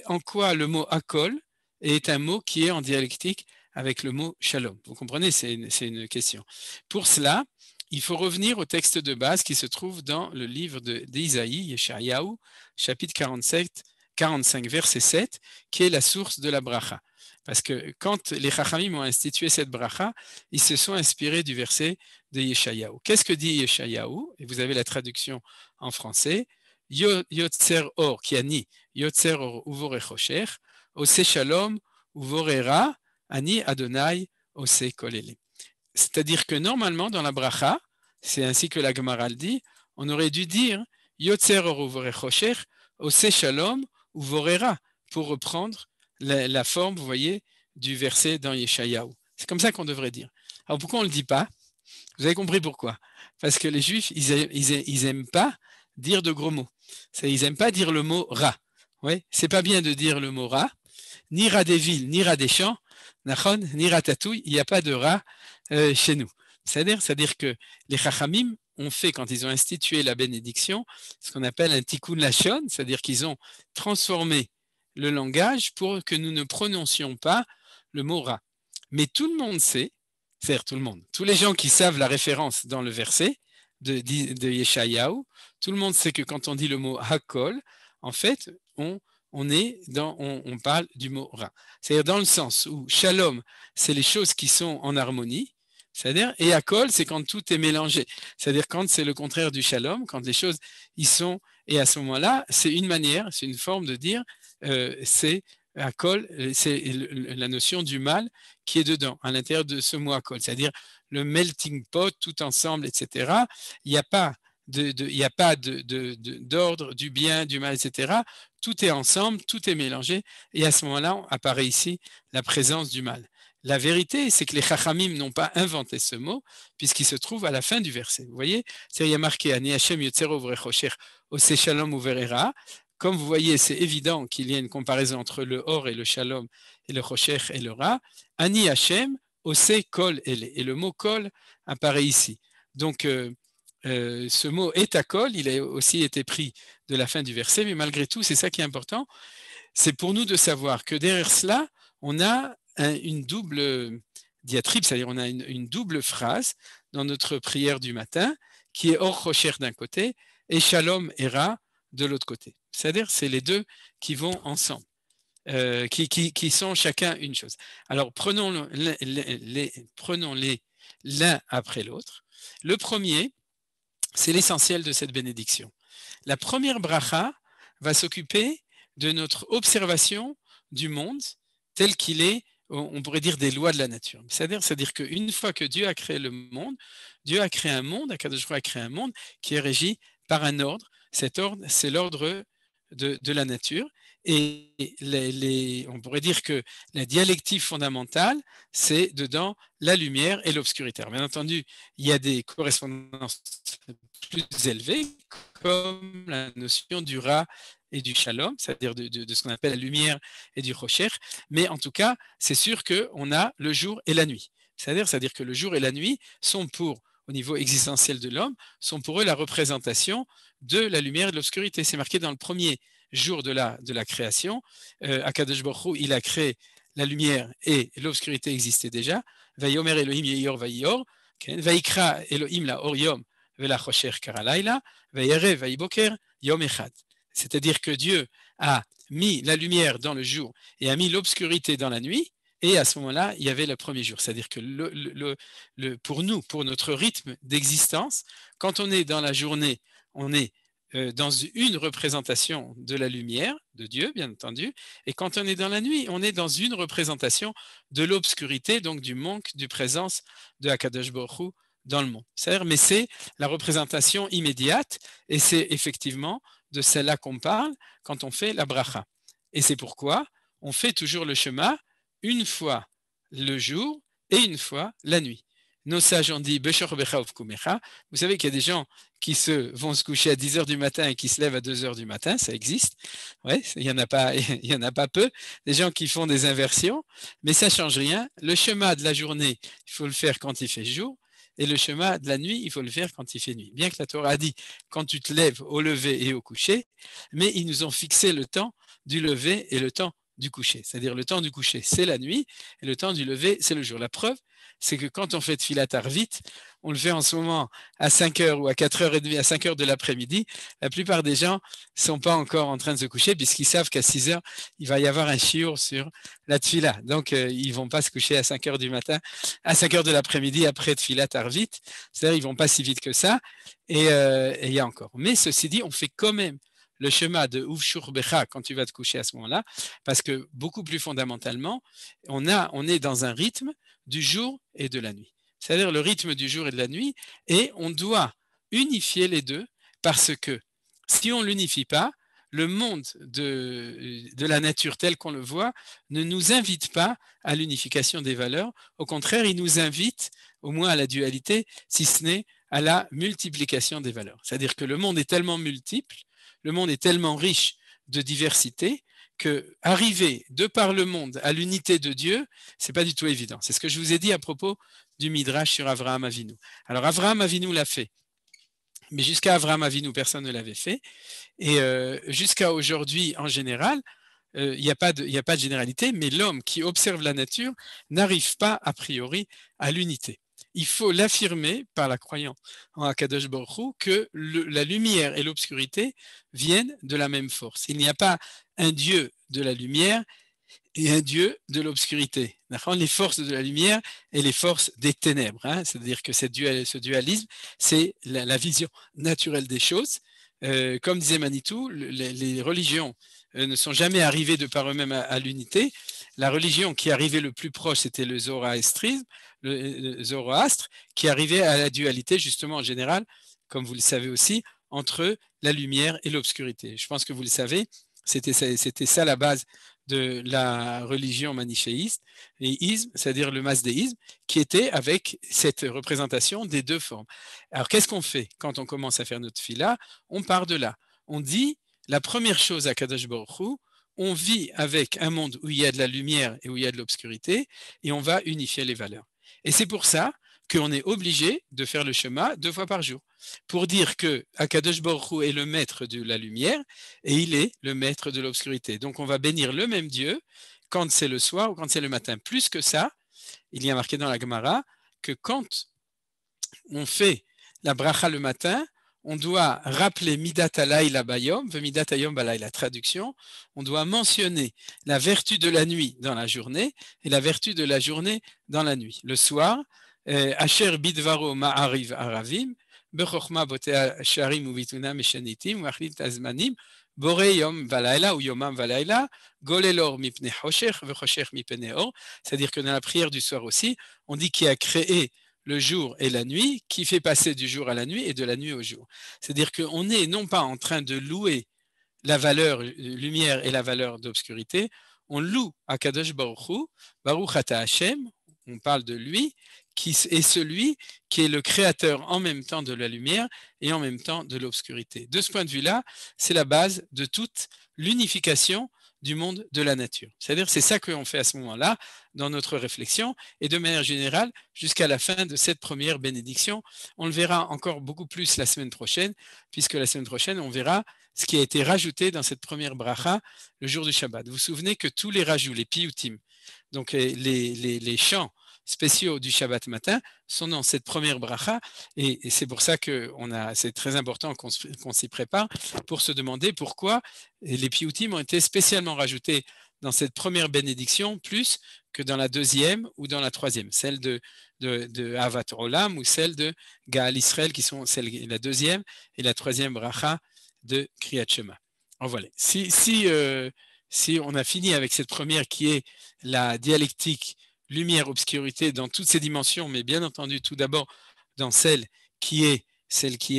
En quoi le mot Akol est un mot qui est en dialectique avec le mot Shalom? Vous comprenez, c'est une question. Pour cela, il faut revenir au texte de base qui se trouve dans le livre d'Isaïe, Yeshayahu, chapitre 45, verset 7, qui est la source de la bracha. Parce que quand les Chachamim ont institué cette bracha, ils se sont inspirés du verset de Yeshayahu. Qu'est-ce que dit Yeshayahu? Et vous avez la traduction en français. Yotzer or, qui a ni, Yotzer or uvore chosher, ose shalom uvore ra, ani Adonai ose kolele. C'est-à-dire que normalement, dans la bracha, c'est ainsi que la Gemara le dit, on aurait dû dire Yotzer or uvore chosher, ose shalom uvore ra, pour reprendre la forme, vous voyez, du verset dans Yeshayahu. C'est comme ça qu'on devrait dire. Alors pourquoi on ne le dit pas? Vous avez compris pourquoi? Parce que les Juifs, ils n'aiment pas dire de gros mots. Ils n'aiment pas dire le mot ra. Oui, c'est pas bien de dire le mot rat, ni rat des villes, ni rat des champs, ni ratatouille, il n'y a pas de rat chez nous. C'est-à-dire que les Chachamim ont fait, quand ils ont institué la bénédiction, ce qu'on appelle un tikkun lashon, c'est-à-dire qu'ils ont transformé le langage pour que nous ne prononcions pas le mot rat. Mais tout le monde sait, c'est-à-dire tout le monde, tous les gens qui savent la référence dans le verset de Yeshayahu, tout le monde sait que quand on dit le mot hakol, en fait, on parle du mot ra. C'est-à-dire dans le sens où shalom, c'est les choses qui sont en harmonie, c'est-à-dire, et hakol, c'est quand tout est mélangé. C'est-à-dire quand c'est le contraire du shalom, quand les choses y sont, et à ce moment-là, c'est une manière, c'est une forme de dire, c'est hakol, c'est la notion du mal qui est dedans, à l'intérieur de ce mot hakol, c'est-à-dire le melting pot, tout ensemble, etc. Il n'y a pas d'ordre, du bien, du mal, etc. Tout est ensemble, tout est mélangé, et à ce moment-là, apparaît ici la présence du mal. La vérité, c'est que les Chachamim n'ont pas inventé ce mot, puisqu'il se trouve à la fin du verset. Vous voyez, il y a marqué Ani Hashem Yotzero V'Rechosher Ose Shalom Uverera. Comme vous voyez, c'est évident qu'il y a une comparaison entre le Or et le Shalom, et le Chosher et le Ra. Ani Hashem Ose Kol Ele. Et le mot Kol apparaît ici. Donc, ce mot étakol, il a aussi été pris de la fin du verset, mais malgré tout, c'est ça qui est important. C'est pour nous de savoir que derrière cela, on a une double diatribe, c'est-à-dire on a une double phrase dans notre prière du matin, qui est Or Rocher d'un côté et Shalom Era de l'autre côté. C'est-à-dire c'est les deux qui vont ensemble, qui sont chacun une chose. Alors prenons-les l'un après l'autre. Le premier, c'est l'essentiel de cette bénédiction. La première bracha va s'occuper de notre observation du monde tel qu'il est, on pourrait dire, des lois de la nature. C'est-à-dire qu'une fois que Dieu a créé le monde, Dieu a créé un monde, Akadosh Baruch Hu a créé un monde qui est régi par un ordre. Cet ordre, c'est l'ordre de la nature. Et on pourrait dire que la dialectique fondamentale, c'est dedans la lumière et l'obscurité. Bien entendu, il y a des correspondances plus élevées, comme la notion du Ra et du Shalom, c'est-à-dire de ce qu'on appelle la lumière et du Rocher. Mais en tout cas, c'est sûr qu'on a le jour et la nuit. C'est-à-dire que le jour et la nuit sont au niveau existentiel de l'homme, sont pour eux la représentation de la lumière et de l'obscurité. C'est marqué dans le premier jour de la création. Akadosh Baruch Hu, il a créé la lumière et l'obscurité existaient déjà. Vayomer Elohim Yeyor Vayor, Vaikra Elohim la Or Yom Vela Chosher Karalayla, Vayere Vaiboker Yom Echad. C'est-à-dire que Dieu a mis la lumière dans le jour et a mis l'obscurité dans la nuit. Et à ce moment-là, il y avait le premier jour. C'est-à-dire que pour nous, pour notre rythme d'existence, quand on est dans la journée, on est dans une représentation de la lumière de Dieu, bien entendu, et quand on est dans la nuit, on est dans une représentation de l'obscurité, donc du manque de présence de Akadosh Baruch Hu dans le monde. Mais c'est la représentation immédiate, et c'est effectivement de celle-là qu'on parle quand on fait la bracha. Et c'est pourquoi on fait toujours le Shema une fois le jour et une fois la nuit. Nos sages ont dit Beshor Becha Uvkumecha. Vous savez qu'il y a des gens qui vont se coucher à 10 heures du matin et qui se lèvent à 2 heures du matin, ça existe. Ouais, il y en a pas peu. Des gens qui font des inversions, mais ça ne change rien. Le Shema de la journée, il faut le faire quand il fait jour. Et le Shema de la nuit, il faut le faire quand il fait nuit. Bien que la Torah a dit quand tu te lèves au lever et au coucher, mais ils nous ont fixé le temps du lever et le temps du coucher. C'est-à-dire le temps du coucher, c'est la nuit, et le temps du lever, c'est le jour. La preuve, c'est que quand on fait Tfilat Arvit, on le fait en ce moment à 5h ou à 4h30, à 5h de l'après-midi. La plupart des gens ne sont pas encore en train de se coucher puisqu'ils savent qu'à 6h, il va y avoir un shiur sur la Tfila. Donc, ils ne vont pas se coucher à 5h du matin, à 5h de l'après-midi après Tfilat Arvit. C'est-à-dire ils ne vont pas si vite que ça. Et il y a encore. Mais ceci dit, on fait quand même le schéma de Uvshur Becha quand tu vas te coucher à ce moment-là, parce que beaucoup plus fondamentalement, on est dans un rythme du jour et de la nuit. C'est-à-dire le rythme du jour et de la nuit, et on doit unifier les deux, parce que si on ne l'unifie pas, le monde de la nature tel qu'on le voit ne nous invite pas à l'unification des valeurs. Au contraire, il nous invite au moins à la dualité, si ce n'est à la multiplication des valeurs. C'est-à-dire que le monde est tellement multiple, le monde est tellement riche de diversité que arriver de par le monde à l'unité de Dieu, c'est pas du tout évident. C'est ce que je vous ai dit à propos du Midrash sur Avraham Avinu. Alors Avraham Avinu l'a fait, mais jusqu'à Avraham Avinu, personne ne l'avait fait. Et jusqu'à aujourd'hui, en général, il n'y a pas de généralité, mais l'homme qui observe la nature n'arrive pas a priori à l'unité. Il faut l'affirmer par la croyance en Akadosh Baruch Hu que la lumière et l'obscurité viennent de la même force. Il n'y a pas un Dieu de la lumière et un Dieu de l'obscurité. Les forces de la lumière et les forces des ténèbres. C'est-à-dire que ce dualisme, c'est la vision naturelle des choses. Comme disait Manitou, les religions ne sont jamais arrivées de par eux-mêmes à l'unité. La religion qui arrivait le plus proche, c'était le zoroastrisme, le Zoroastre, qui arrivait à la dualité, justement, en général, comme vous le savez aussi, entre la lumière et l'obscurité. Je pense que vous le savez, c'était ça la base de la religion manichéiste, et isme, c'est-à-dire le masdéisme, qui était avec cette représentation des deux formes. Alors, qu'est-ce qu'on fait quand on commence à faire notre fila? On part de là. On dit, la première chose à Kadosh Baruch Hu, on vit avec un monde où il y a de la lumière et où il y a de l'obscurité, et on va unifier les valeurs. Et c'est pour ça qu'on est obligé de faire le Shema 2 fois par jour, pour dire que Akadosh Baruch Hu est le maître de la lumière et il est le maître de l'obscurité. Donc on va bénir le même Dieu quand c'est le soir ou quand c'est le matin. Plus que ça, il y a marqué dans la Gemara que quand on fait la bracha le matin, on doit rappeler Midat Halayla Bayom, Midat Hayom Balayla, traduction, on doit mentionner la vertu de la nuit dans la journée et la vertu de la journée dans la nuit. Le soir, Asher Bidvaro Ma'ariv Aravim, Bechokma Botea Sharim Uvituna Meshanitim, Wachlit Azmanim, Bore Yom Valayla ou Yomam Valayla, Golelor Mipne Hoshech, Vechoshech Mipne Or, c'est-à-dire que dans la prière du soir aussi, on dit qu'il a créé le jour et la nuit, qui fait passer du jour à la nuit et de la nuit au jour. C'est-à-dire qu'on n'est non pas en train de louer la valeur lumière et la valeur d'obscurité, on loue Akadosh Baruch Hu, Baruch Ata Hashem, on parle de lui, qui est celui qui est le créateur en même temps de la lumière et en même temps de l'obscurité. De ce point de vue-là, c'est la base de toute l'unification du monde de la nature. C'est-à-dire c'est ça qu'on fait à ce moment-là dans notre réflexion et de manière générale jusqu'à la fin de cette première bénédiction. On le verra encore beaucoup plus la semaine prochaine, puisque la semaine prochaine, on verra ce qui a été rajouté dans cette première bracha le jour du Shabbat. Vous vous souvenez que tous les rajouts, les piyutim, donc les chants spéciaux du Shabbat matin sont dans cette première bracha et c'est pour ça que c'est très important qu'on s'y prépare pour se demander pourquoi les piyutim ont été spécialement rajoutés dans cette première bénédiction plus que dans la deuxième ou dans la troisième, celle de Avat Olam ou celle de Gaal Israël qui sont la deuxième et la troisième bracha de Kriyat Shema. Alors voilà, si on a fini avec cette première qui est la dialectique lumière-obscurité dans toutes ses dimensions, mais bien entendu tout d'abord dans celle qui est,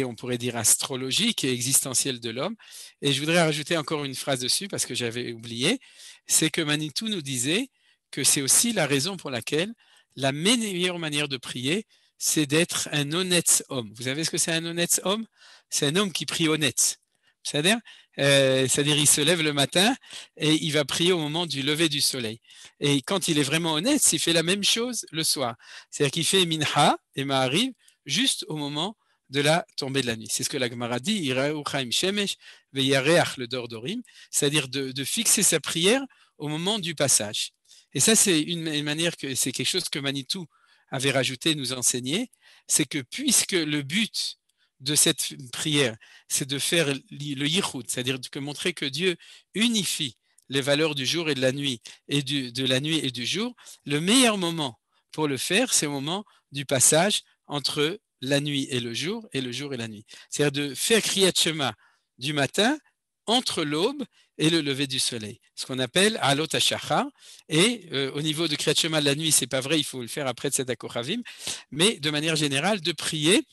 on pourrait dire, astrologique et existentielle de l'homme. Et je voudrais rajouter encore une phrase dessus parce que j'avais oublié, c'est que Manitou nous disait que c'est aussi la raison pour laquelle la meilleure manière de prier, c'est d'être un honnête homme. Vous savez ce que c'est un honnête homme? C'est un homme qui prie honnête. C'est-à-dire, il se lève le matin et il va prier au moment du lever du soleil. Et quand il est vraiment honnête, il fait la même chose le soir. C'est-à-dire qu'il fait Minha et Ma'ariv juste au moment de la tombée de la nuit. C'est ce que la Gemara dit, le dordorim, c'est-à-dire de fixer sa prière au moment du passage. Et ça, c'est une manière c'est quelque chose que Manitou avait rajouté, nous enseigner, c'est que puisque le but de cette prière, c'est de faire le yichud, c'est-à-dire de montrer que Dieu unifie les valeurs du jour et de la nuit et de la nuit et du jour, le meilleur moment pour le faire, c'est au moment du passage entre la nuit et le jour et la nuit. C'est-à-dire de faire Kriyat Shema du matin entre l'aube et le lever du soleil, ce qu'on appelle Alot HaShachar. Et au niveau de Kriyat Shema de la nuit, c'est pas vrai, il faut le faire après Tzedakah Kochavim, mais de manière générale, de prier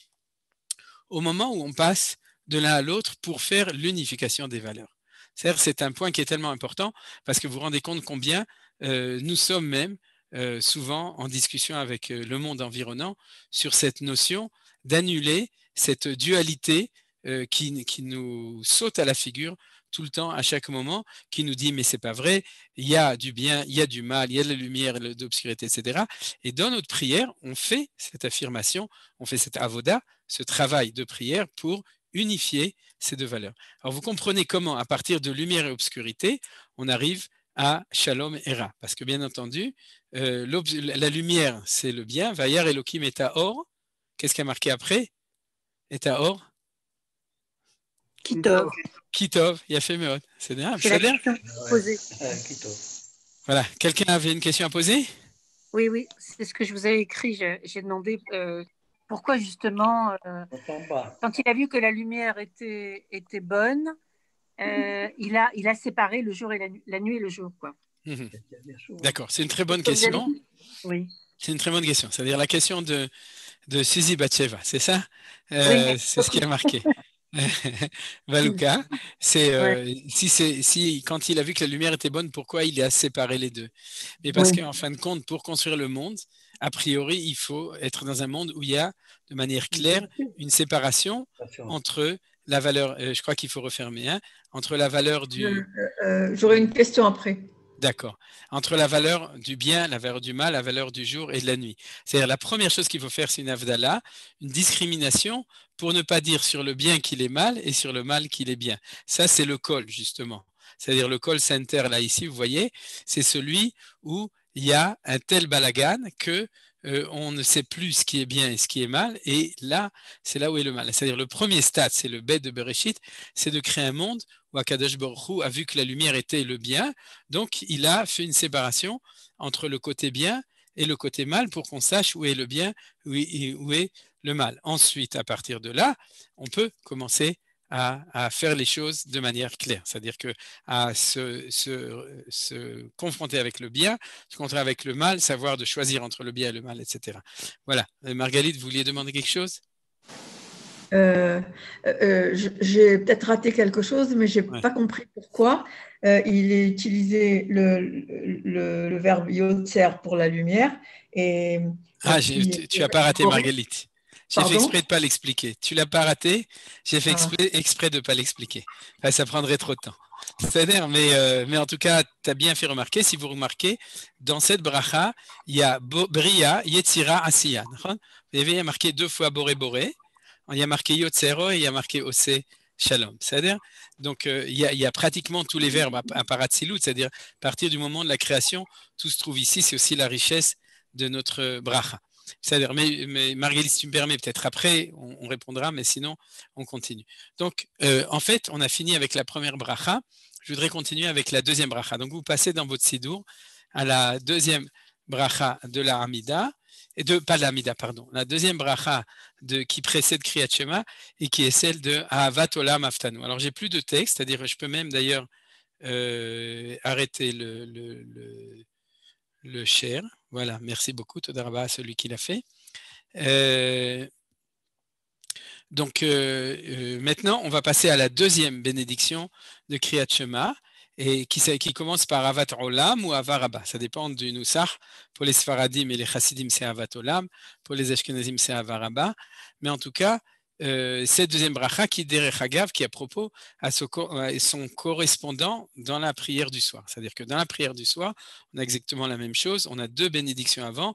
au moment où on passe de l'un à l'autre pour faire l'unification des valeurs. C'est un point qui est tellement important parce que vous vous rendez compte combien nous sommes même souvent en discussion avec le monde environnant sur cette notion d'annuler cette dualité qui nous saute à la figure tout le temps, à chaque moment, qui nous dit mais c'est pas vrai, il y a du bien, il y a du mal, il y a de la lumière, de l'obscurité, etc. Et dans notre prière, on fait cette affirmation, on fait cette avoda, ce travail de prière pour unifier ces deux valeurs. Alors vous comprenez comment, à partir de lumière et obscurité, on arrive à Shalom et Ra. Parce que bien entendu, la lumière, c'est le bien. Vayar Elohim et Or. Qu'est-ce qui a marqué après? Et Or? Kitov. Kitov, il a fait Meod. C'est bien. C'est la question posée. Voilà. Quelqu'un avait une question à poser? Oui, oui, c'est ce que je vous ai écrit. J'ai demandé pourquoi justement, quand il a vu que la lumière était bonne, il a séparé le jour et la nuit et le jour, quoi. D'accord, c'est une très bonne question. Oui. C'est une très bonne question. C'est-à-dire la question de Suzy Batsheva, c'est ça? Oui. C'est ce qui a marqué. Valuka, c'est si quand il a vu que la lumière était bonne, pourquoi il a séparé les deux? Mais parce qu'en fin de compte, pour construire le monde, a priori, il faut être dans un monde où il y a de manière claire une séparation entre la valeur, je crois qu'il faut refermer, hein, entre la valeur du... J'aurais une question après. D'accord. Entre la valeur du bien, la valeur du mal, la valeur du jour et de la nuit. C'est-à-dire la première chose qu'il faut faire, c'est une avdala, une discrimination pour ne pas dire sur le bien qu'il est mal et sur le mal qu'il est bien. Ça, c'est le col, justement. C'est-à-dire le call center, là, ici, vous voyez, c'est celui où il y a un tel balagan que on ne sait plus ce qui est bien et ce qui est mal. Et là, c'est là où est le mal. C'est-à-dire le premier stade, c'est le bête de Bereshit, c'est de créer un monde où Akadosh Baruch Hu a vu que la lumière était le bien. Donc, il a fait une séparation entre le côté bien et le côté mal pour qu'on sache où est le bien, où est le mal. Ensuite, à partir de là, on peut commencer à faire les choses de manière claire, c'est-à-dire que à se confronter avec le bien, se confronter avec le mal, savoir de choisir entre le bien et le mal, etc. Voilà. Marguerite, vous vouliez demander quelque chose? J'ai peut-être raté quelque chose, mais je n'ai pas compris pourquoi il est utilisé le verbe yotzer pour la lumière. Tu n'as pas raté, Marguerite. J'ai fait exprès de ne pas l'expliquer. Tu ne l'as pas raté, j'ai fait exprès de ne pas l'expliquer. Enfin, ça prendrait trop de temps. C'est-à-dire, mais en tout cas, tu as bien fait remarquer, si vous remarquez, dans cette bracha, il y a Bria, Yetzira, Asiya. Vous avez, il y a marqué 2 fois Boré Boré. Il y a marqué Yotzero et il y a marqué Ose Shalom. C'est-à-dire, donc, il y a pratiquement tous les verbes à part Atzilut, c'est-à-dire, à partir du moment de la création, tout se trouve ici, c'est aussi la richesse de notre bracha. C'est-à-dire, mais Marguerite, si tu me permets, peut-être après, on répondra, mais sinon, on continue. Donc, en fait, on a fini avec la première bracha. Je voudrais continuer avec la deuxième bracha. Donc, vous passez dans votre sidour à la deuxième bracha de la Hamida, pas de la Hamida, pardon, la deuxième bracha qui précède Kriyat Shema et qui est celle de Ahavat Olam Aftanu. Alors, j'ai plus de texte, c'est-à-dire, je peux même d'ailleurs arrêter le share. Voilà, merci beaucoup, Todaraba, à celui qui l'a fait. Donc, maintenant, on va passer à la deuxième bénédiction de Kriyat Shema, et qui commence par Avat Olam ou Avar Rabba. Ça dépend du Nusach. Pour les Sfaradim et les Chassidim, c'est Avat Olam. Pour les Ashkenazim, c'est Avar Rabba. Mais en tout cas, cette deuxième bracha qui Derech Hagav, qui à propos à son correspondant dans la prière du soir. C'est-à-dire que dans la prière du soir, on a exactement la même chose. On a 2 bénédictions avant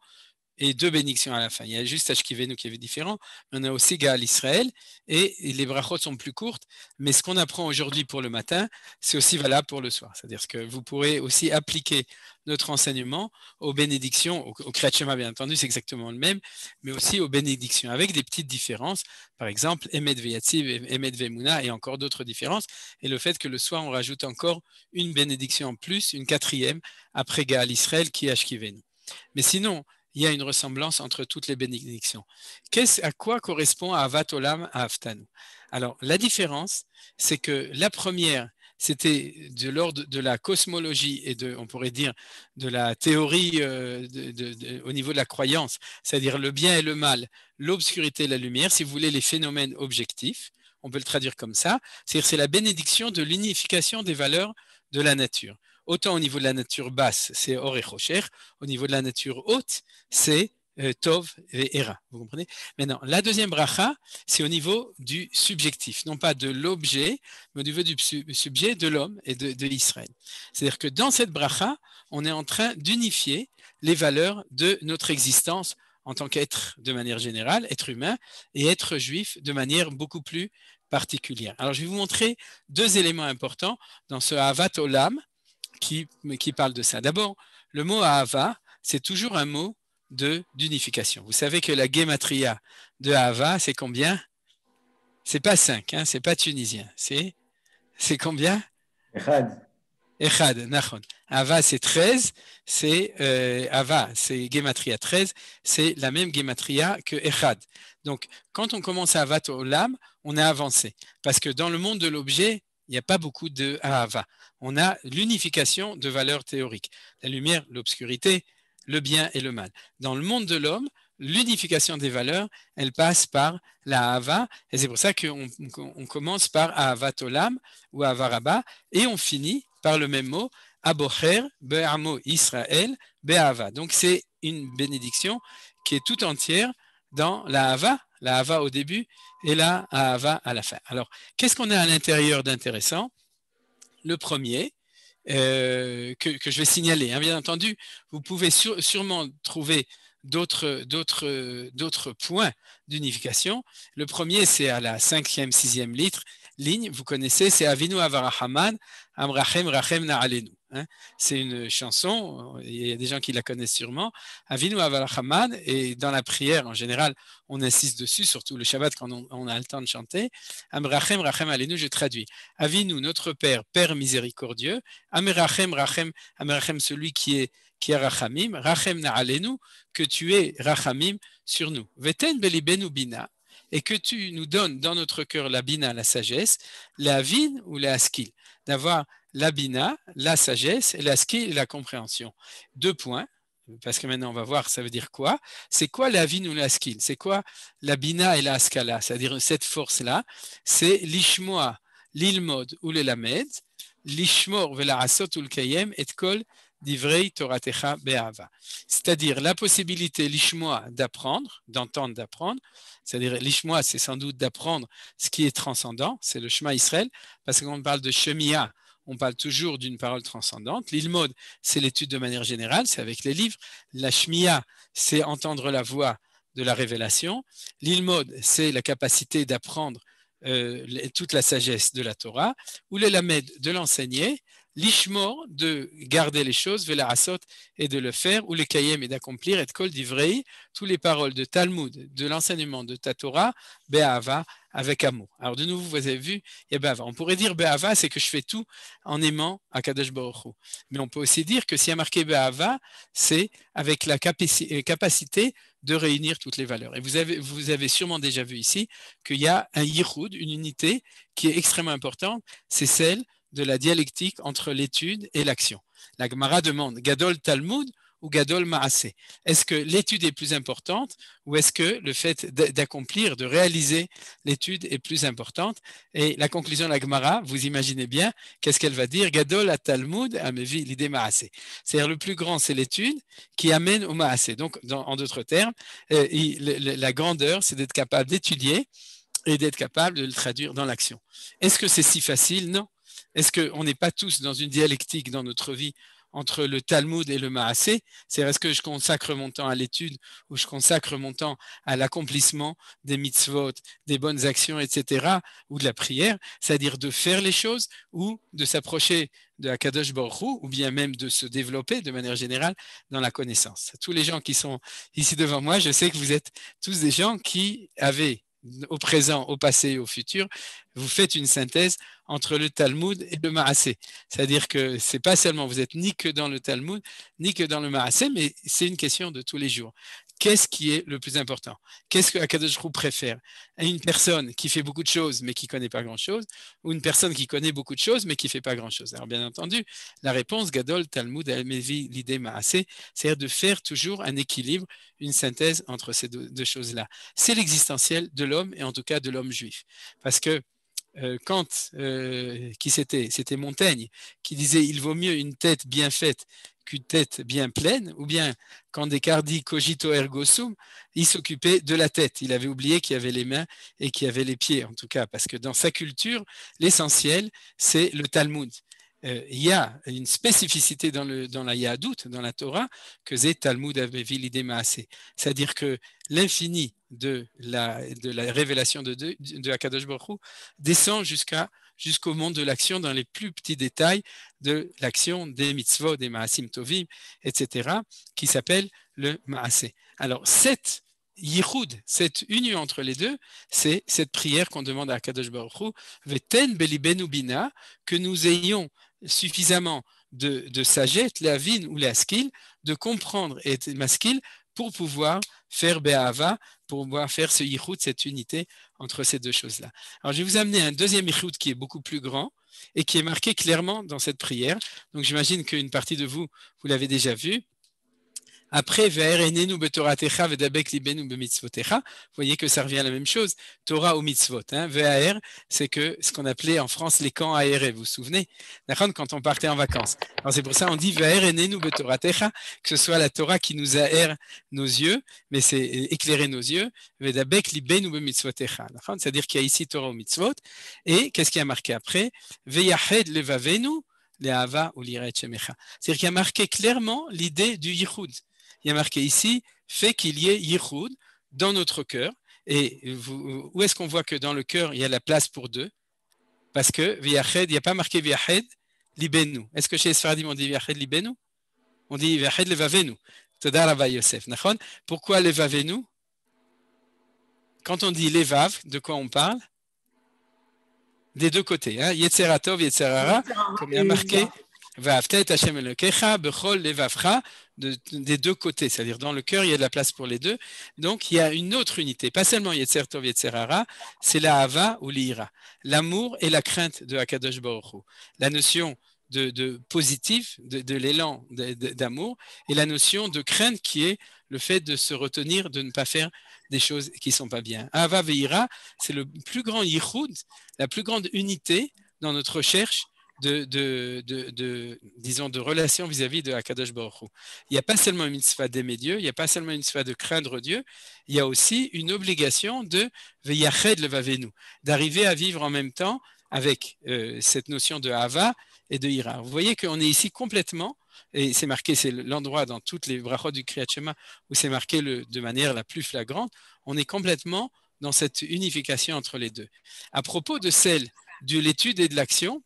et 2 bénédictions à la fin. Il y a juste Ashkivenu qui est différent, mais on a aussi Gaal Israël, et les brachot sont plus courtes, mais ce qu'on apprend aujourd'hui pour le matin, c'est aussi valable pour le soir. C'est-à-dire que vous pourrez aussi appliquer notre enseignement aux bénédictions, au Kriyat Shema bien entendu, c'est exactement le même, mais aussi aux bénédictions, avec des petites différences, par exemple, Emet Veyatziv, Emet Vemuna, et encore d'autres différences, et le fait que le soir, on rajoute encore une bénédiction en plus, une 4e, après Gaal Israël, qui est Ashkivenu. Mais sinon, il y a une ressemblance entre toutes les bénédictions. À quoi correspond Ahavat Olam à Aftanu? Alors, la différence, c'est que la première, c'était de l'ordre de la cosmologie et on pourrait dire, de la théorie au niveau de la croyance, c'est-à-dire le bien et le mal, l'obscurité et la lumière, si vous voulez, les phénomènes objectifs, on peut le traduire comme ça, c'est-à-dire c'est la bénédiction de l'unification des valeurs de la nature. Autant au niveau de la nature basse, c'est Or et Chocher, au niveau de la nature haute, c'est Tov et Era. Vous comprenez? Maintenant, la deuxième bracha, c'est au niveau du subjectif, non pas de l'objet, mais au niveau du subjet de l'homme et de Israël. C'est-à-dire que dans cette bracha, on est en train d'unifier les valeurs de notre existence en tant qu'être de manière générale, être humain, et être juif de manière beaucoup plus particulière. Alors, je vais vous montrer deux éléments importants dans ce Ahavat Olam qui parle de ça. D'abord, le mot Ahava, c'est toujours un mot d'unification. Vous savez que la gematria de Ahava, c'est combien? C'est pas 5, hein, c'est pas tunisien. C'est combien? Echad. Echad, nachon. Ahava, c'est 13. Ahava, c'est gematria 13. C'est la même gematria que Echad. Donc, quand on commence à Ahavat Olam, on a avancé. Parce que dans le monde de l'objet, il n'y a pas beaucoup de Ahava. On a l'unification de valeurs théoriques. La lumière, l'obscurité, le bien et le mal. Dans le monde de l'homme, l'unification des valeurs, elle passe par la Ahava, et c'est pour ça qu'on commence par Ahavat Olam ou Ahava Rabba, et on finit par le même mot, Abocher be'amo Israël be'ahava. Donc c'est une bénédiction qui est tout entière dans la Ahava au début et la Ahava à la fin. Alors, qu'est-ce qu'on a à l'intérieur d'intéressant? Le premier, que je vais signaler. Hein. Bien entendu, vous pouvez sûrement trouver d'autres points d'unification. Le premier, c'est à la 5e, 6e ligne. Vous connaissez, c'est Avinu Avarahaman, Amrachem Rachem Na'alenu. C'est une chanson, il y a des gens qui la connaissent sûrement. Avinu Avarahaman, et dans la prière en général, on insiste dessus, surtout le Shabbat quand on a le temps de chanter. Amrachem Rachem Alenu, je traduis. Avinu, notre Père, Père miséricordieux. Amrachem Rachem, Amrachem, celui qui est Rachamim, Rachem Na'alenu, que tu es Rachamim sur nous. Veten belibenu bina, et que tu nous donnes dans notre cœur la bina, la sagesse, la vin ou la skill, d'avoir la bina, la sagesse, et la skill, la compréhension. 2 points, parce que maintenant on va voir ça veut dire quoi. C'est quoi la vin ou la skill? C'est quoi la bina et la skala? C'est-à-dire cette force-là, c'est l'ishmoa, l'ilmod ou le lamed, l'ishmor vela asot ou le kayem, et kol divrei toratecha be'ahava. C'est-à-dire la possibilité, l'ishmoa, d'apprendre, d'entendre, d'apprendre. C'est-à-dire l'ishmoa, c'est sans doute d'apprendre ce qui est transcendant, c'est le Shema Israël, parce qu'on parle de Shemia, on parle toujours d'une parole transcendante. L'ilmod, c'est l'étude de manière générale, c'est avec les livres. La Shmia, c'est entendre la voix de la révélation. L'ilmod, c'est la capacité d'apprendre toute la sagesse de la Torah, ou le lamed, de l'enseigner, l'ishmor, de garder les choses, vela asot, et de le faire, ou le kayem, et d'accomplir, et de kol divrei, toutes les paroles de Talmud, de l'enseignement de ta Torah, be'ahava, avec amour. Alors de nouveau, vous avez vu, et be'ahava. On pourrait dire be'ahava, c'est que je fais tout en aimant Akadosh Baruch Hu. Mais on peut aussi dire que s'il y a marqué be'ahava, c'est avec la capacité de réunir toutes les valeurs. Et vous avez sûrement déjà vu ici qu'il y a un yichud, une unité qui est extrêmement importante, c'est celle de la dialectique entre l'étude et l'action. La Gemara demande Gadol Talmud ou Gadol Maaseh. Est-ce que l'étude est plus importante ou est-ce que le fait d'accomplir, de réaliser l'étude est plus importante? Et la conclusion de la Gemara, vous imaginez bien, qu'est-ce qu'elle va dire? Gadol à Talmud amevi l'idée Maaseh. C'est-à-dire le plus grand, c'est l'étude qui amène au Maaseh. Donc, en d'autres termes, la grandeur, c'est d'être capable d'étudier et d'être capable de le traduire dans l'action. Est-ce que c'est si facile? Non. Est-ce qu'on n'est pas tous dans une dialectique dans notre vie entre le Talmud et le Maaseh? C'est-à-dire, est-ce que je consacre mon temps à l'étude ou je consacre mon temps à l'accomplissement des mitzvot, des bonnes actions, etc., ou de la prière, c'est-à-dire de faire les choses ou de s'approcher de Akadosh Baruch Hu, ou bien même de se développer de manière générale dans la connaissance. Tous les gens qui sont ici devant moi, je sais que vous êtes tous des gens qui avaient au présent, au passé et au futur, vous faites une synthèse entre le Talmud et le Maaseh. C'est-à-dire que c'est pas seulement, vous êtes ni que dans le Talmud, ni que dans le Maaseh, mais c'est une question de tous les jours. Qu'est-ce qui est le plus important? Qu'est-ce que Akadosh Baruch Hu préfère? Une personne qui fait beaucoup de choses mais qui ne connaît pas grand-chose, ou une personne qui connaît beaucoup de choses mais qui ne fait pas grand-chose? Alors bien entendu, la réponse, Gadol, Talmud, Almevi, l'idée Maaseh, c'est de faire toujours un équilibre, une synthèse entre ces deux choses-là. C'est l'existentiel de l'homme et en tout cas de l'homme juif. Parce que c'était Montaigne, qui disait « il vaut mieux une tête bien faite qu'une tête bien pleine », ou bien quand Descartes dit « cogito ergo sum », il s'occupait de la tête. Il avait oublié qu'il y avait les mains et qu'il y avait les pieds, en tout cas, parce que dans sa culture, l'essentiel, c'est le Talmud. Il y a une spécificité dans la Yahadout, dans la Torah, que c'est Talmud Avevi Lidé Maaseh. C'est-à-dire que l'infini de la révélation de Akadosh Baruch Hu descend jusqu'au monde de l'action dans les plus petits détails de l'action des mitzvot, des Maasim Tovim, etc., qui s'appelle le Maaseh. Alors, cette yichud, cette union entre les deux, c'est cette prière qu'on demande à Akadosh Baruch Hu, Veten belibenu bina, que nous ayons suffisamment de sagesse, la vin ou la skill, de comprendre et ma skill pour pouvoir faire Be'ahava, pour pouvoir faire ce yichud, cette unité entre ces deux choses-là. Alors, je vais vous amener un deuxième yichud qui est beaucoup plus grand et qui est marqué clairement dans cette prière. Donc, j'imagine qu'une partie de vous l'avez déjà vu. Après, vous voyez que ça revient à la même chose, Torah ou mitzvot. VAR, c'est que ce qu'on appelait en France les camps aérés, vous vous souvenez, quand on partait en vacances. Alors c'est pour ça qu'on dit que ce soit la Torah qui nous aère nos yeux, mais c'est éclairer nos yeux, c'est-à-dire qu'il y a ici Torah ou mitzvot, et qu'est-ce qui a marqué après? C'est-à-dire qu'il y a marqué clairement l'idée du yichud. Il y a marqué ici, fait qu'il y ait yichud dans notre cœur. Et où est-ce qu'on voit que dans le cœur, il y a la place pour deux? Parce que v'yached, il n'y a pas marqué v'yached libenu. Est-ce que chez les Sfaradim on dit v'yached libenu? On dit v'yached levavenu. Toda Rabbi Yosef. Pourquoi levavenu? Quand on dit levav, de quoi on parle? Des deux côtés. Yetzer Tov, Yetzer Hara, comme il y a marqué. Des deux côtés, c'est-à-dire dans le cœur, il y a de la place pour les deux. Donc, il y a une autre unité, pas seulement Yetzer Tov, Yetzer Hara, c'est la Hava ou l'Ira, l'amour et la crainte de Akadosh Baruch Hu. La notion de positif, de l'élan d'amour, et la notion de crainte qui est le fait de se retenir, de ne pas faire des choses qui ne sont pas bien. Hava ve'ira, c'est le plus grand yichud, la plus grande unité dans notre recherche disons, de relation vis-à-vis de Akadosh Baruch Hu. Il n'y a pas seulement une mitzvah d'aimer Dieu, il n'y a pas seulement une mitzvah de craindre Dieu, il y a aussi une obligation de veyached levavenu, d'arriver à vivre en même temps avec cette notion de hava et de ira. Vous voyez qu'on est ici complètement, et c'est marqué, c'est l'endroit dans toutes les brachot du Kriyat Shema où c'est marqué de manière la plus flagrante, on est complètement dans cette unification entre les deux. À propos de celle de l'étude et de l'action,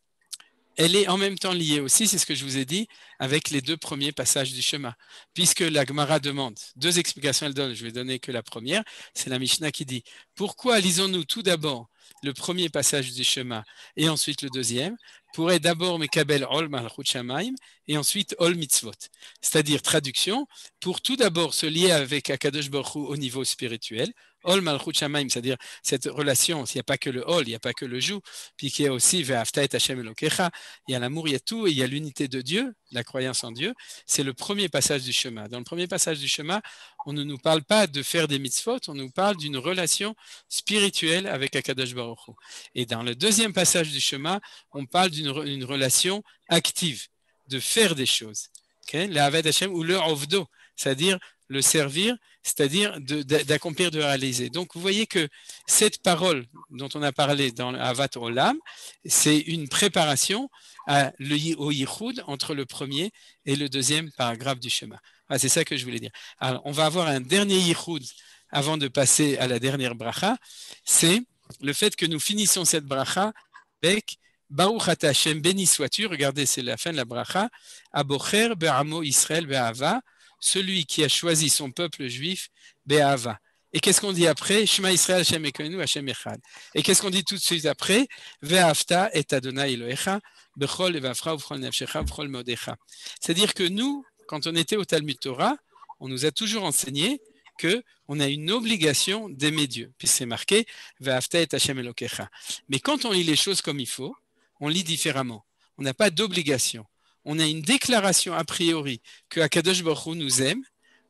elle est en même temps liée aussi, c'est ce que je vous ai dit, avec les deux premiers passages du Shema. Puisque la Gemara demande, deux explications elle donne, je vais donner que la première, c'est la Mishnah qui dit, pourquoi lisons-nous tout d'abord le premier passage du Shema et ensuite le deuxième, pour être d'abord Mekabel Ol Malchut Shamayim et ensuite Ol Mitzvot. C'est-à-dire, traduction, pour tout d'abord se lier avec Akadosh Baruch Hu au niveau spirituel, Ol Malchut Shamayim, c'est-à-dire cette relation, il n'y a pas que le Ol, il n'y a pas que le Jou, puis qu'il y a aussi Ve'afta et Hashem Elokecha, il y a l'amour, il y a tout, et il y a l'unité de Dieu, la croyance en Dieu, c'est le premier passage du Shema. Dans le premier passage du Shema, on ne nous parle pas de faire des mitzvot, on nous parle d'une relation spirituelle avec Akadosh Baruch Hu. Et dans le deuxième passage du Shema, on parle d'une relation active, de faire des choses. Okay? Le Aved Hashem ou le Ovdo, c'est-à-dire le servir, c'est-à-dire d'accomplir, de réaliser. Donc, vous voyez que cette parole dont on a parlé dans Avat Olam, c'est une préparation au Yichud entre le premier et le deuxième paragraphe du Shema. Ah, c'est ça que je voulais dire. Alors, on va avoir un dernier Yichud avant de passer à la dernière bracha, c'est le fait que nous finissons cette bracha avec Baruch Ata Hashem, béni sois-tu, regardez, c'est la fin de la bracha, Abocher be'amo Israël be'ava, celui qui a choisi son peuple juif, be'ava. Et qu'est-ce qu'on dit après? Shema Israël, Hashem Elokeinu, Hashem Echad. Et qu'est-ce qu'on dit tout de suite après? Ve'afta et Adonai Elohecha, bechol levavcha uvchol nefshecha uvchol modecha. C'est-à-dire que nous, quand on était au Talmud Torah, on nous a toujours enseigné qu'on a une obligation d'aimer Dieu. Puis c'est marqué, Ve'afta et Hashem Elokecha. Mais quand on lit les choses comme il faut, on lit différemment. On n'a pas d'obligation. On a une déclaration a priori que Akadosh Baruch Hu nous aime,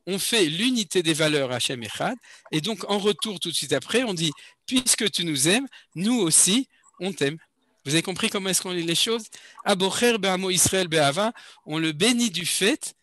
on fait l'unité des valeurs Hashem Echad, et donc en retour tout de suite après, on dit, puisque tu nous aimes, nous aussi, on t'aime. Vous avez compris comment est-ce qu'on lit les choses? Abocher be'amo Israël be'ava, on le bénit du fait,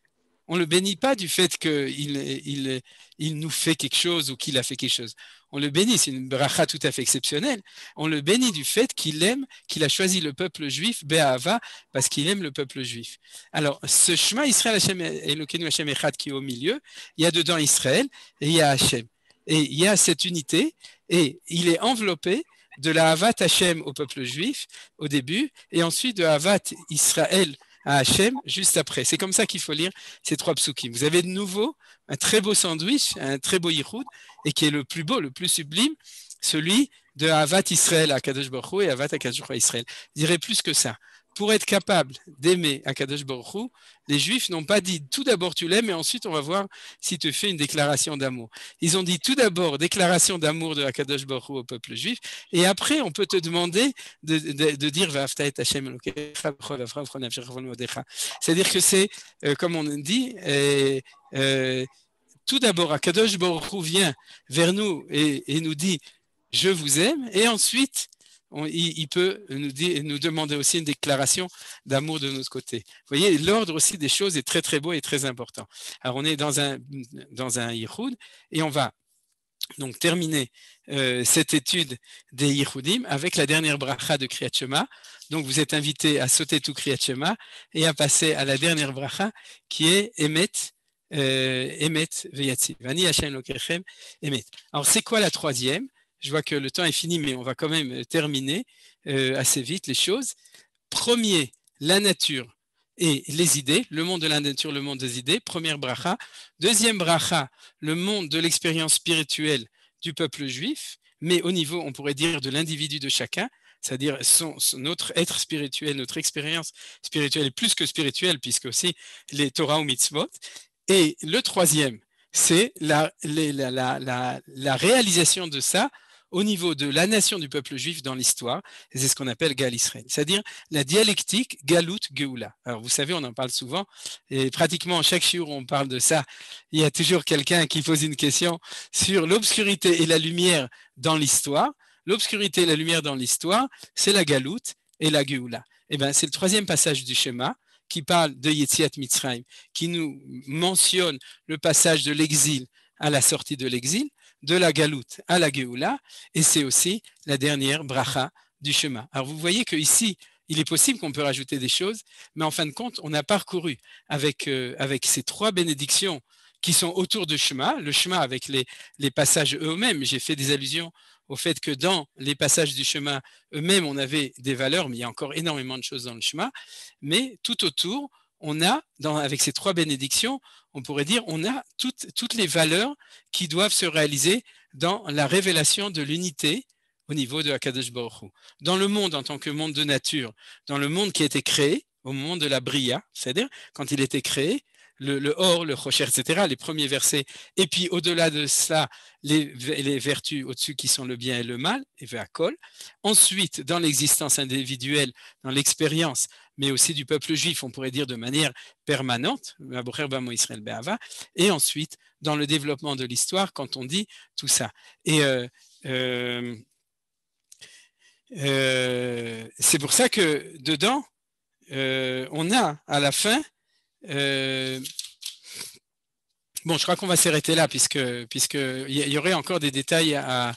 on ne le bénit pas du fait qu'il nous fait quelque chose ou qu'il a fait quelque chose. On le bénit, c'est une bracha tout à fait exceptionnelle. On le bénit du fait qu'il aime, qu'il a choisi le peuple juif, be'ava, parce qu'il aime le peuple juif. Alors, ce Shema Israël Hashem Elokeinu Hashem Echad qui est au milieu, il y a dedans Israël et il y a Hashem. Et il y a cette unité et il est enveloppé de la Havat Hashem au peuple juif au début et ensuite de Havat Israël à Hashem juste après. C'est comme ça qu'il faut lire ces 3 psukim. Vous avez de nouveau un très beau sandwich, un très beau yichud, et qui est le plus beau, le plus sublime, celui de Havat Israël à Kadosh Baruch Hu et Havat Kadosh Baruch Hu à Israël. Je dirais plus que ça. Pour être capable d'aimer Akadosh Baruch Hu, les Juifs n'ont pas dit tout d'abord tu l'aimes et ensuite on va voir si tu fais une déclaration d'amour. Ils ont dit tout d'abord déclaration d'amour de Akadosh Baruch Hu au peuple juif et après on peut te demander de dire c'est-à-dire que c'est comme on dit tout d'abord Akadosh Baruch Hu vient vers nous et nous dit je vous aime et ensuite il peut nous demander aussi une déclaration d'amour de notre côté. Vous voyez, l'ordre aussi des choses est très très beau et très important. Alors on est dans un yichud et on va donc terminer cette étude des yichudim avec la dernière bracha de Kriyat Shema. Donc vous êtes invités à sauter tout Kriyat Shema et à passer à la dernière bracha qui est Emet Veyatziv. Ani Hashem Lokechem Emet. Alors c'est quoi la troisième? Je vois que le temps est fini, mais on va quand même terminer assez vite les choses. Premier, la nature et les idées, le monde de la nature, le monde des idées, première bracha. Deuxième bracha, le monde de l'expérience spirituelle du peuple juif, mais au niveau, on pourrait dire, de l'individu de chacun, c'est-à-dire notre être spirituel, notre expérience spirituelle est plus que spirituelle, puisque aussi les Torah ou mitzvot. Et le troisième, c'est la réalisation de ça au niveau de la nation du peuple juif dans l'histoire, et c'est ce qu'on appelle Gal Israël, c'est-à-dire la dialectique Galut Geoula. Alors vous savez, on en parle souvent, et pratiquement chaque jour on parle de ça. Il y a toujours quelqu'un qui pose une question sur l'obscurité et la lumière dans l'histoire. L'obscurité et la lumière dans l'histoire, c'est la Galut et la Geoula. Et bien, c'est le troisième passage du schéma qui parle de Yetziat Mitzrayim, qui nous mentionne le passage de l'exil à la sortie de l'exil, de la Galoute à la Géoula, et c'est aussi la dernière bracha du Shema. Alors vous voyez qu'ici, il est possible qu'on peut rajouter des choses, mais en fin de compte, on a parcouru avec ces 3 bénédictions qui sont autour du Shema, le Shema avec les passages eux-mêmes. J'ai fait des allusions au fait que dans les passages du Shema eux-mêmes, on avait des valeurs, mais il y a encore énormément de choses dans le Shema, mais tout autour, on a, avec ces 3 bénédictions, on pourrait dire, on a toutes les valeurs qui doivent se réaliser dans la révélation de l'unité au niveau de Akadosh Baruch Hu. Dans le monde en tant que monde de nature, dans le monde qui a été créé, au moment de la Bria, c'est-à-dire quand il était créé, le Or, le Rocher, etc., les premiers versets, et puis au-delà de ça, les vertus au-dessus qui sont le bien et le mal, et Ve'akol. Ensuite, dans l'existence individuelle, dans l'expérience, mais aussi du peuple juif, on pourrait dire de manière permanente, et ensuite, dans le développement de l'histoire, quand on dit tout ça. Et c'est pour ça que dedans, on a à la fin, bon, je crois qu'on va s'arrêter là, puisqu'il y aurait encore des détails à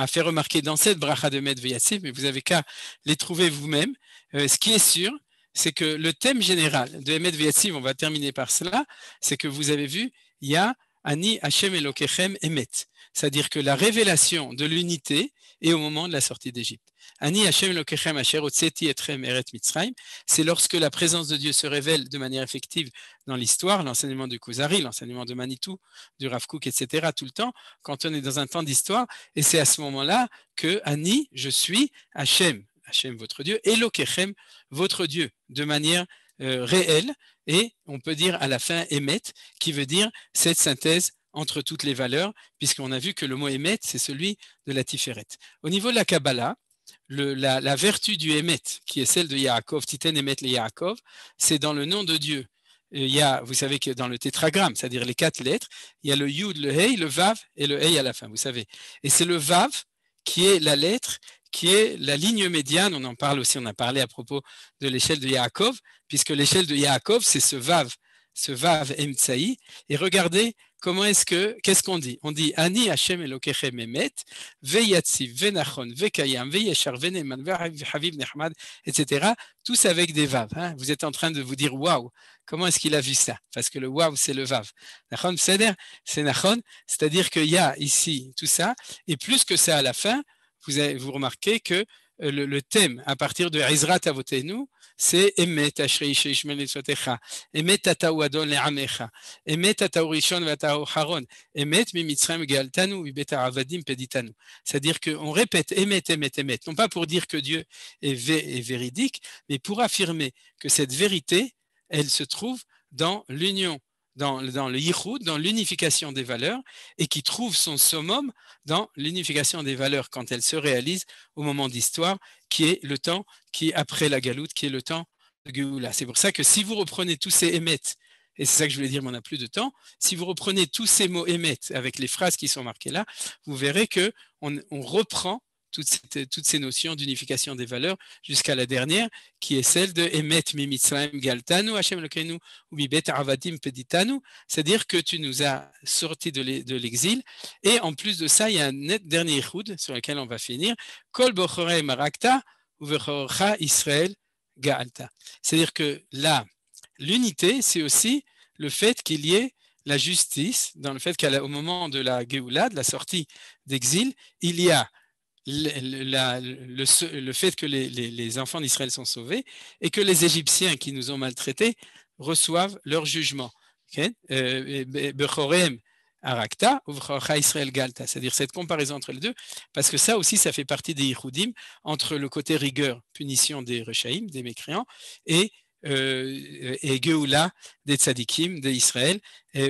faire remarquer dans cette bracha de Emet Veyatziv, mais vous n'avez qu'à les trouver vous-même. Ce qui est sûr, c'est que le thème général de Emet Veyatziv, on va terminer par cela, c'est que vous avez vu, il y a Ani Hashem Elokechem Emet, c'est-à-dire que la révélation de l'unité est au moment de la sortie d'Égypte. Ani Hashem Elokechem Asher Hotzeti Etrem Eret Mitzrayim, c'est lorsque la présence de Dieu se révèle de manière effective dans l'histoire, l'enseignement du Kuzari, l'enseignement de Manitou, du Rav Kook, etc., tout le temps, quand on est dans un temps d'histoire, et c'est à ce moment-là que Ani, je suis Hashem, Hashem votre Dieu, Elokechem votre Dieu, de manière réelle, et on peut dire à la fin Emet, qui veut dire cette synthèse entre toutes les valeurs, puisqu'on a vu que le mot Emet, c'est celui de la Tiferet. Au niveau de la Kabbalah, la vertu du Emet, qui est celle de Yaakov, Titen Emet le Yaakov, c'est dans le nom de Dieu. Il y a, vous savez que dans le tétragramme, c'est-à-dire les 4 lettres, il y a le Yud, le Hei, le Vav et le Hei à la fin, vous savez. Et c'est le Vav qui est la lettre qui est la ligne médiane. On en parle aussi, on a parlé à propos de l'échelle de Yaakov, puisque l'échelle de Yaakov, c'est ce Vav Emtsaï. Et regardez comment qu'est-ce qu'on dit? On dit Ani Hashem Elokechem Emet, Veyatziv, Venachon, Vekayam, Veyeshar, Veneman, Vehaviv Nechmad, etc. Tous avec des Vav. Hein. Vous êtes en train de vous dire waouh, comment est-ce qu'il a vu ça? Parce que le waouh, c'est le Vav. Nachon, c'est Nachon, c'est-à-dire qu'il y a ici tout ça, et plus que ça à la fin, vous remarquez que le thème à partir de Ezrat Avotenu, c'est Emet Ashrei Sheishmel Etzotecha, Emet Atau Adon Le'amecha, Emet Atau Rishon V'Atau Haron, Emet Mimitzrayim Gealtanu V'Bet Avadim Peditanu. C'est-à-dire qu'on répète Emet, Emet, Emet, non pas pour dire que Dieu est véridique, mais pour affirmer que cette vérité, elle se trouve dans l'union, dans le yichud, dans l'unification des valeurs, et qui trouve son summum dans l'unification des valeurs quand elle se réalise au moment d'histoire, qui est le temps qui est après la galoute, qui est le temps de Géoula. C'est pour ça que si vous reprenez tous ces émet, et c'est ça que je voulais dire, mais on n'a plus de temps, si vous reprenez tous ces mots émet avec les phrases qui sont marquées là, vous verrez qu'on reprend toutes ces notions d'unification des valeurs jusqu'à la dernière, qui est celle de Emet Mimitzrayim Galtanu, Hashem Elokeinu, ou Bibet Avadim Peditanu, c'est-à-dire que tu nous as sortis de l'exil. Et en plus de ça, il y a un dernier Yichud sur lequel on va finir, Kol Bochorei Marakta, ou Vechorcha Israël Gaalta. C'est-à-dire que là, l'unité, c'est aussi le fait qu'il y ait la justice, dans le fait qu'au moment de la Géoula, de la sortie d'exil, il y a le fait que les enfants d'Israël sont sauvés et que les Égyptiens qui nous ont maltraités reçoivent leur jugement. Bechorem Arakta ou Bechorcha Israël Galta, c'est-à-dire cette comparaison entre les deux, parce que ça aussi, ça fait partie des Yichudim, entre le côté rigueur, punition des Rechaïm, des mécréants, et Géoula des Tzadikim d'Israël,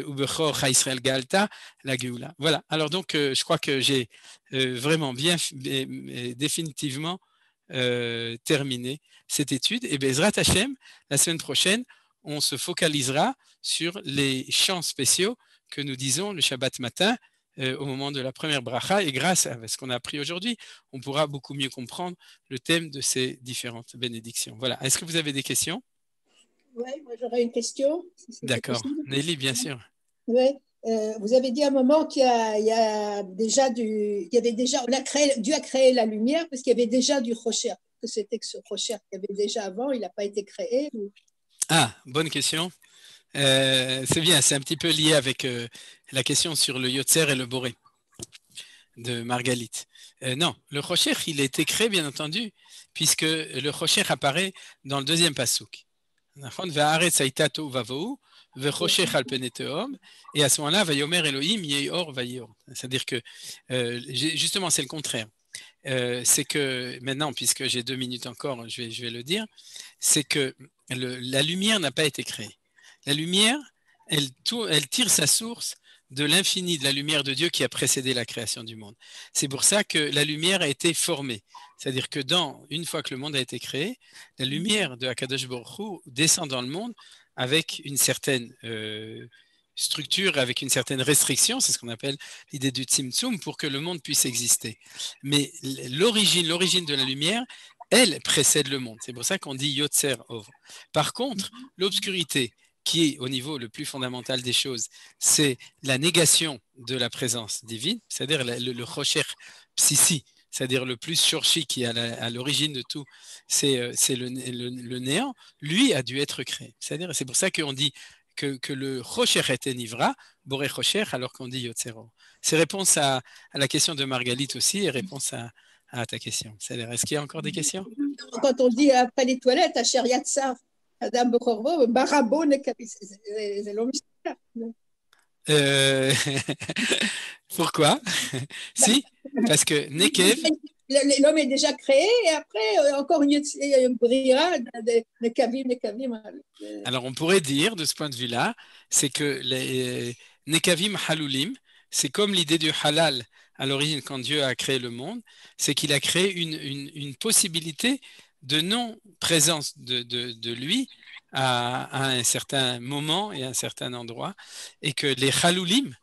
ou Bechorcha Israël Galta, la Géoula. Voilà, alors donc je crois que j'ai vraiment bien définitivement terminé cette étude. Et Bezrat Hashem, la semaine prochaine, on se focalisera sur les chants spéciaux que nous disons le Shabbat matin au moment de la première bracha. Et grâce à ce qu'on a appris aujourd'hui, on pourra beaucoup mieux comprendre le thème de ces différentes bénédictions. Voilà. Est-ce que vous avez des questions? Oui, moi j'aurais une question. Si d'accord. Nelly, bien sûr. Oui. Vous avez dit à un moment qu'il y avait déjà Dieu a créé la lumière parce qu'il y avait déjà du Rocher. Que c'était que ce Rocher qu'il y avait déjà avant, il n'a pas été créé ou... Ah, bonne question. C'est bien, c'est un petit peu lié avec la question sur le Yotzer et le Boré de Margalit. Non, le Rocher, il a été créé, bien entendu, puisque le Rocher apparaît dans le deuxième passouk. Et à ce moment-là, Vayomer Elohim Yeor Vayor. C'est-à-dire que, justement, c'est le contraire. C'est que maintenant, puisque j'ai 2 minutes encore, je vais le dire, c'est que la lumière n'a pas été créée. La lumière, elle tire sa source de l'infini, de la lumière de Dieu qui a précédé la création du monde. C'est pour ça que la lumière a été formée. C'est-à-dire que une fois que le monde a été créé, la lumière de Akadosh Baruch Hu descend dans le monde avec une certaine structure, avec une certaine restriction, c'est ce qu'on appelle l'idée du Tzimtzum, pour que le monde puisse exister. Mais l'origine de la lumière, elle précède le monde. C'est pour ça qu'on dit Yotzer Ov. Par contre, l'obscurité, qui est au niveau le plus fondamental des choses, c'est la négation de la présence divine, c'est-à-dire le Rocher Psissi, c'est-à-dire le plus shorshi qui est à l'origine de tout, c'est le néant, lui a dû être créé. C'est pour ça qu'on dit que le Rocher était Nivra, Boré Rocher, alors qu'on dit Yotzero. C'est réponse à la question de Margalit aussi et réponse à ta question. Est-ce qu'il y a encore des questions? Quand on dit après les toilettes, à Sheriatsa, Adam Bekorvo, Barabo, c'est l'homme. Pourquoi? Si, parce que Nekev. L'homme est déjà créé et après, encore une brira de Nekavim. Alors, on pourrait dire, de ce point de vue-là, c'est que les Nekavim Halulim, c'est comme l'idée du halal à l'origine quand Dieu a créé le monde, c'est qu'il a créé une possibilité de non-présence de lui à un certain moment et à un certain endroit, et que les Halulim,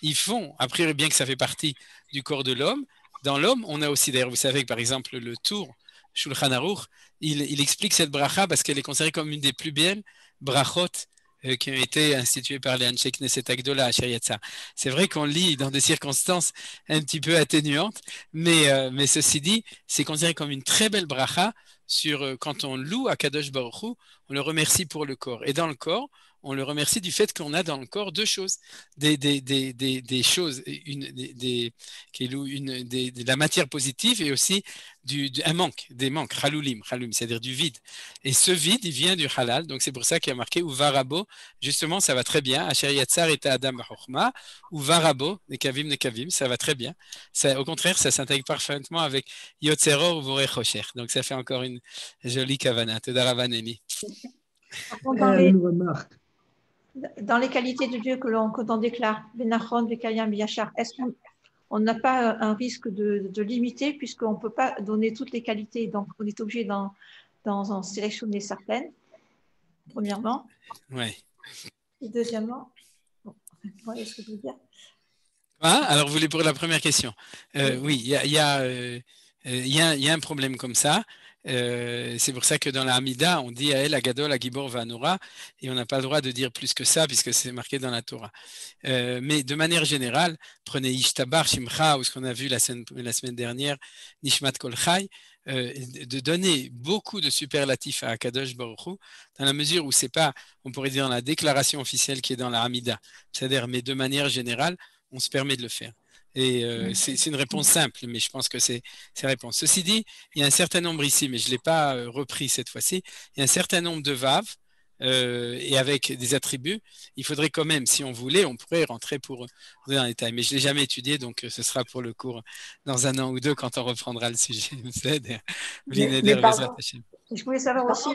ils font, après bien que ça fait partie du corps de l'homme, dans l'homme, on a aussi, d'ailleurs, vous savez que par exemple, le Tour, Shulchan Aruch, il explique cette bracha parce qu'elle est considérée comme une des plus belles brachot qui ont été instituées par les Anshe Knesset Agdola à Shariatza. C'est vrai qu'on lit dans des circonstances un petit peu atténuantes, mais ceci dit, c'est considéré comme une très belle bracha sur quand on loue à Kadosh Baruch Hu, on le remercie pour le corps. Et dans le corps, on le remercie du fait qu'on a dans le corps deux choses, des choses, de la matière positive et aussi un manque, des manques, chalulim, c'est-à-dire du vide. Et ce vide, il vient du halal, donc c'est pour ça qu'il y a marqué Uvarabo, justement, ça va très bien, Asher Yatzar et Adam Bachokma, Uvarabo, Nekavim, ça va très bien. Ça, au contraire, ça s'intègre parfaitement avec Yotzeror Uvore Chosher. Donc ça fait encore une jolie kavana. Todaravaneni. Une remarque. Dans les qualités de Dieu que l'on déclare, Benachon, Bekayam, Yachar, est-ce qu'on n'a pas un risque de limiter puisqu'on ne peut pas donner toutes les qualités, donc on est obligé d'en sélectionner certaines, premièrement. Oui. Et deuxièmement, voilà ce que je veux dire. Ah, alors vous voulez pour la première question. Oui, il y a un problème comme ça. C'est pour ça que dans la Hamida, on dit à elle, Agadol, Agibor, Vanora, et on n'a pas le droit de dire plus que ça, puisque c'est marqué dans la Torah. Mais de manière générale, prenez Ishtabar, Shimcha, ou ce qu'on a vu la semaine dernière, Nishmat Kol Chai, de donner beaucoup de superlatifs à Akadosh Baruch Hu, dans la mesure où c'est pas, on pourrait dire dans la déclaration officielle qui est dans la Hamida, c'est-à-dire, mais de manière générale, on se permet de le faire. Et c'est une réponse simple, mais je pense que c'est la réponse. Ceci dit, il y a un certain nombre ici, mais je ne l'ai pas repris cette fois-ci, il y a un certain nombre de vav, et avec des attributs, il faudrait quand même, si on voulait, on pourrait rentrer pour dans les détails. Mais je ne l'ai jamais étudié, donc ce sera pour le cours dans un an ou deux quand on reprendra le sujet. Je voulais savoir aussi,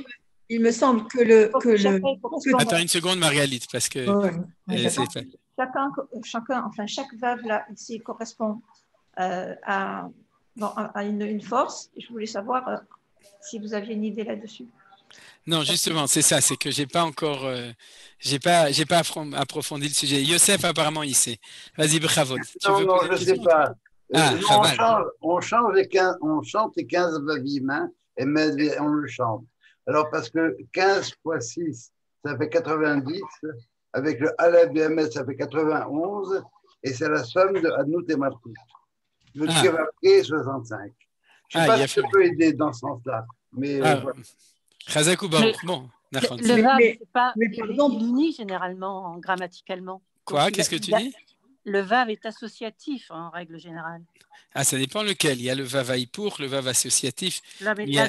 il me semble que Attends une seconde, Marguerite, parce que chaque vav là ici correspond à une force. Je voulais savoir si vous aviez une idée là-dessus. Non, justement, c'est ça, c'est que j'ai pas encore, j'ai pas approfondi le sujet. Youssef, apparemment, il sait. Vas-y, Bravod. Non, je ne sais pas. On chante les 15 vavim, hein, et on le chante. Alors, parce que 15 fois 6, ça fait 90, avec le Aleph BMS, ça fait 91, et c'est la somme de Adnout et Malkout. Je me suis marqué 65. Je ne sais pas si ça peut aider dans ce sens-là, mais voilà. Bon, le vav, c'est pas uni généralement, grammaticalement. Quoi? Qu'est-ce que tu dis? Le vav est associatif en règle générale. Ah, ça dépend lequel. Il y a le vav pour, le vav associatif. Là, mais là,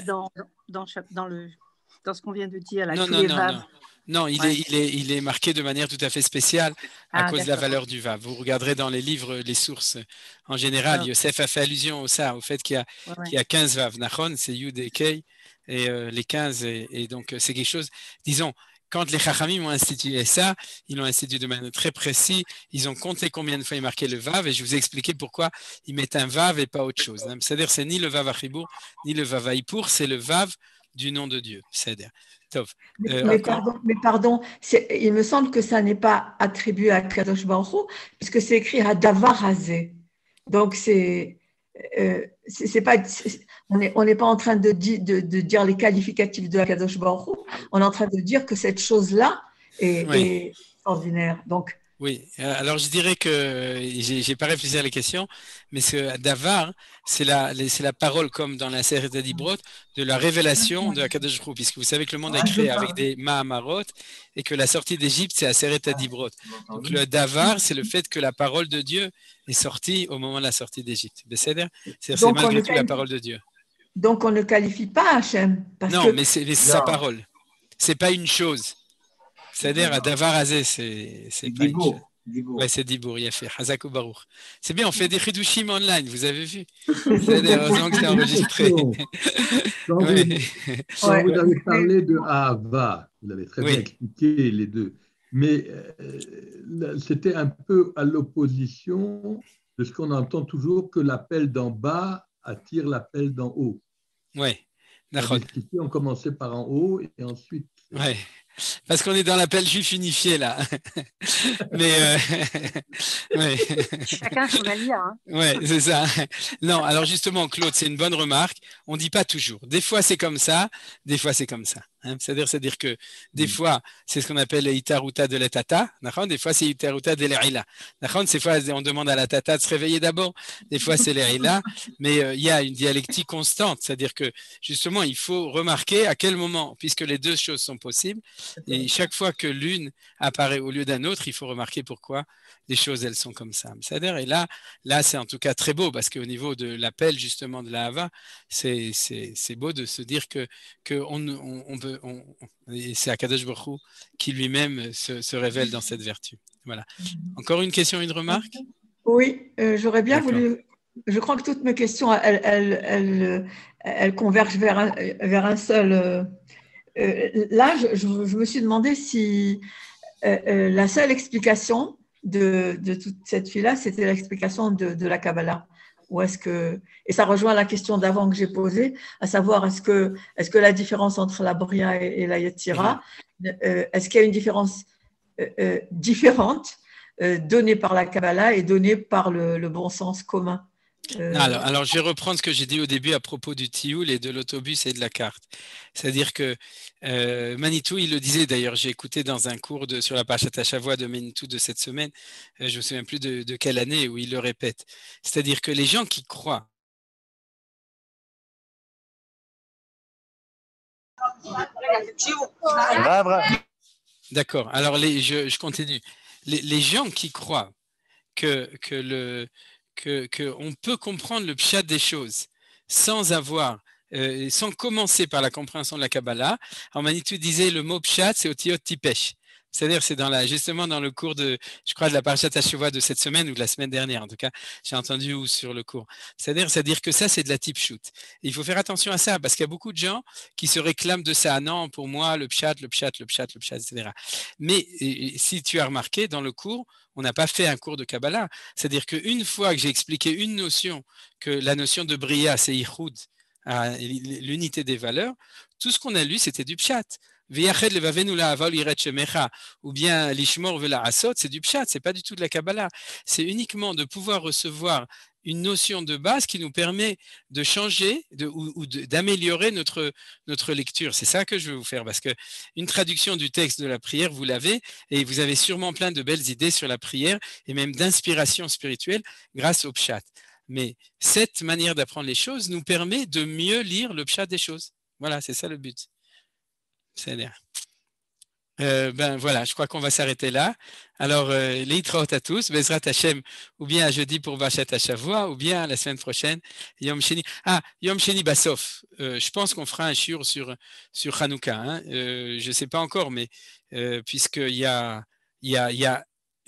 dans ce qu'on vient de dire, là, tous les vav. Non, il est marqué de manière tout à fait spéciale à cause de la valeur du vav. Vous regarderez dans les livres, les sources. En général, Youssef a fait allusion au fait qu'il y a 15 vav. Nachon, c'est Yud et Kei. Et les 15, et donc c'est quelque chose, disons, quand les Chachamim ont institué ça, ils l'ont institué de manière très précise, ils ont compté combien de fois il marquait le Vav, et je vous ai expliqué pourquoi ils mettent un Vav et pas autre chose. Hein. C'est-à-dire, c'est ni le Vav Achibour, ni le Vav Aïpour, c'est le Vav du nom de Dieu. C'est-à-dire, mais pardon, il me semble que ça n'est pas attribué à Kadosh Baruch Hu, puisque c'est écrit à Davar Hazé. Donc, c'est pas, on n'est pas en train de dire les qualificatifs de Kadosh Baruch Hu, on est en train de dire que cette chose-là est extraordinaire. Donc, oui, alors je dirais que j'ai pas réfléchi à la question, mais ce Davar, c'est la parole comme dans la Seret Dibrot de la révélation de Akadosh Baruch Hu, puisque vous savez que le monde est créé avec des Mahamarot et que la sortie d'Égypte c'est à Seret Dibrot. Donc le Davar, c'est le fait que la parole de Dieu est sortie au moment de la sortie d'Égypte. C'est malgré tout la parole de Dieu. Donc on ne qualifie pas Hachem. Mais c'est sa parole. C'est pas une chose. C'est-à-dire, à Davar Azé, c'est pas une chose. Ouais, c'est Dibour, il a fait. Hazakou Baruch. C'est bien, on fait des chidushim online, vous avez vu. C'est-à-dire, heureusement que c'est enregistré. Quand vous avez parlé de Ahava, vous l'avez très bien expliqué, les deux. Mais c'était un peu à l'opposition de ce qu'on entend toujours, que l'appel d'en bas attire l'appel d'en haut. Oui, d'accord. Ici, on commençait par en haut et ensuite… Oui. parce qu'on est dans l'appel juif unifié là. Mais ouais. Chacun son alia. Hein. Ouais, c'est ça. Non, alors justement, Claude, c'est une bonne remarque. On ne dit pas toujours. Des fois, c'est comme ça, des fois, c'est comme ça. Hein. C'est-à-dire que des fois, c'est ce qu'on appelle Itaruta de la tata. Des fois, c'est Itaruta de l'Eila. Des fois, on demande à la tata de se réveiller d'abord. Des fois, c'est l'Eila. Mais il y a une dialectique constante. C'est-à-dire que justement, il faut remarquer à quel moment, puisque les deux choses sont possibles, et chaque fois que l'une apparaît au lieu d'un autre, il faut remarquer pourquoi les choses, elles sont comme ça. Et là, c'est en tout cas très beau parce qu'au niveau de l'appel justement de la Hava, c'est beau de se dire que on peut, et c'est Akadosh Baruch Hu qui lui-même se révèle dans cette vertu. Voilà. Encore une question, une remarque? Oui, j'aurais bien voulu. Je crois que toutes mes questions, elles convergent vers un seul. Là, je me suis demandé si la seule explication de toute cette fille-là, c'était l'explication de la Kabbalah. Ou est-ce que, et ça rejoint la question d'avant que j'ai posée, à savoir est-ce que la différence entre la Bria et la Yetzira, est-ce qu'il y a une différence différente donnée par la Kabbalah et donnée par le bon sens commun? Alors, je vais reprendre ce que j'ai dit au début à propos du tioul et de l'autobus et de la carte. C'est-à-dire que Manitou, il le disait d'ailleurs, j'ai écouté dans un cours sur la Parashat Hashavua de Manitou de cette semaine, je ne me souviens plus de quelle année, où il le répète. C'est-à-dire que les gens qui croient. D'accord, alors je continue. Les gens qui croient qu'on peut comprendre le pshat des choses sans commencer par la compréhension de la Kabbalah. Alors Manitou disait le mot pshat, c'est otiyot tipesh. C'est-à-dire, c'est justement dans le cours je crois, de la Parashat Hashavua de cette semaine ou de la semaine dernière, en tout cas, j'ai entendu sur le cours. C'est-à-dire que ça, c'est de la tipshut. Il faut faire attention à ça, parce qu'il y a beaucoup de gens qui se réclament de ça. Non, pour moi, le pshat, etc. Mais si tu as remarqué, dans le cours, on n'a pas fait un cours de Kabbalah. C'est-à-dire qu'une fois que j'ai expliqué une notion, que la notion de Bria, c'est Yichud, l'unité des valeurs, tout ce qu'on a lu, c'était du pshat. Ou bien l'ishmor vela asot, c'est du pshat, c'est pas du tout de la Kabbalah. C'est uniquement de pouvoir recevoir une notion de base qui nous permet de changer ou d'améliorer notre lecture. C'est ça que je veux vous faire, parce qu'une traduction du texte de la prière, vous l'avez, et vous avez sûrement plein de belles idées sur la prière et même d'inspiration spirituelle grâce au pshat. Mais cette manière d'apprendre les choses nous permet de mieux lire le pshat des choses. Voilà, c'est ça le but. C'est-à-dire. Voilà, je crois qu'on va s'arrêter là. Alors, Leitraot à tous, Bezrat Hashem, ou bien à jeudi pour Parashat Hashavua, ou bien la semaine prochaine, Yom Sheni. Yom Sheni Basof. Je pense qu'on fera un shiur sur Hanouka. Hein. Je ne sais pas encore, mais puisqu'il y a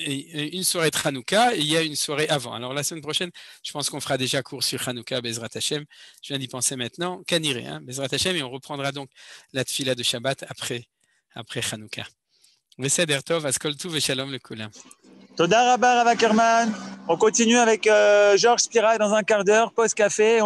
une soirée de Hanouka et il y a une soirée avant. Alors, la semaine prochaine, je pense qu'on fera déjà cours sur Hanouka, Bezrat Hashem. Je viens d'y penser maintenant. Kaniré, hein, Bezrat Hashem, et on reprendra donc la tfila de Shabbat après Hanouka. Beseder Tov, Askol Tov et Shalom le Kulam. Toda Rabba Rav Ackerman. On continue avec Georges Spira dans un quart d'heure, pause café.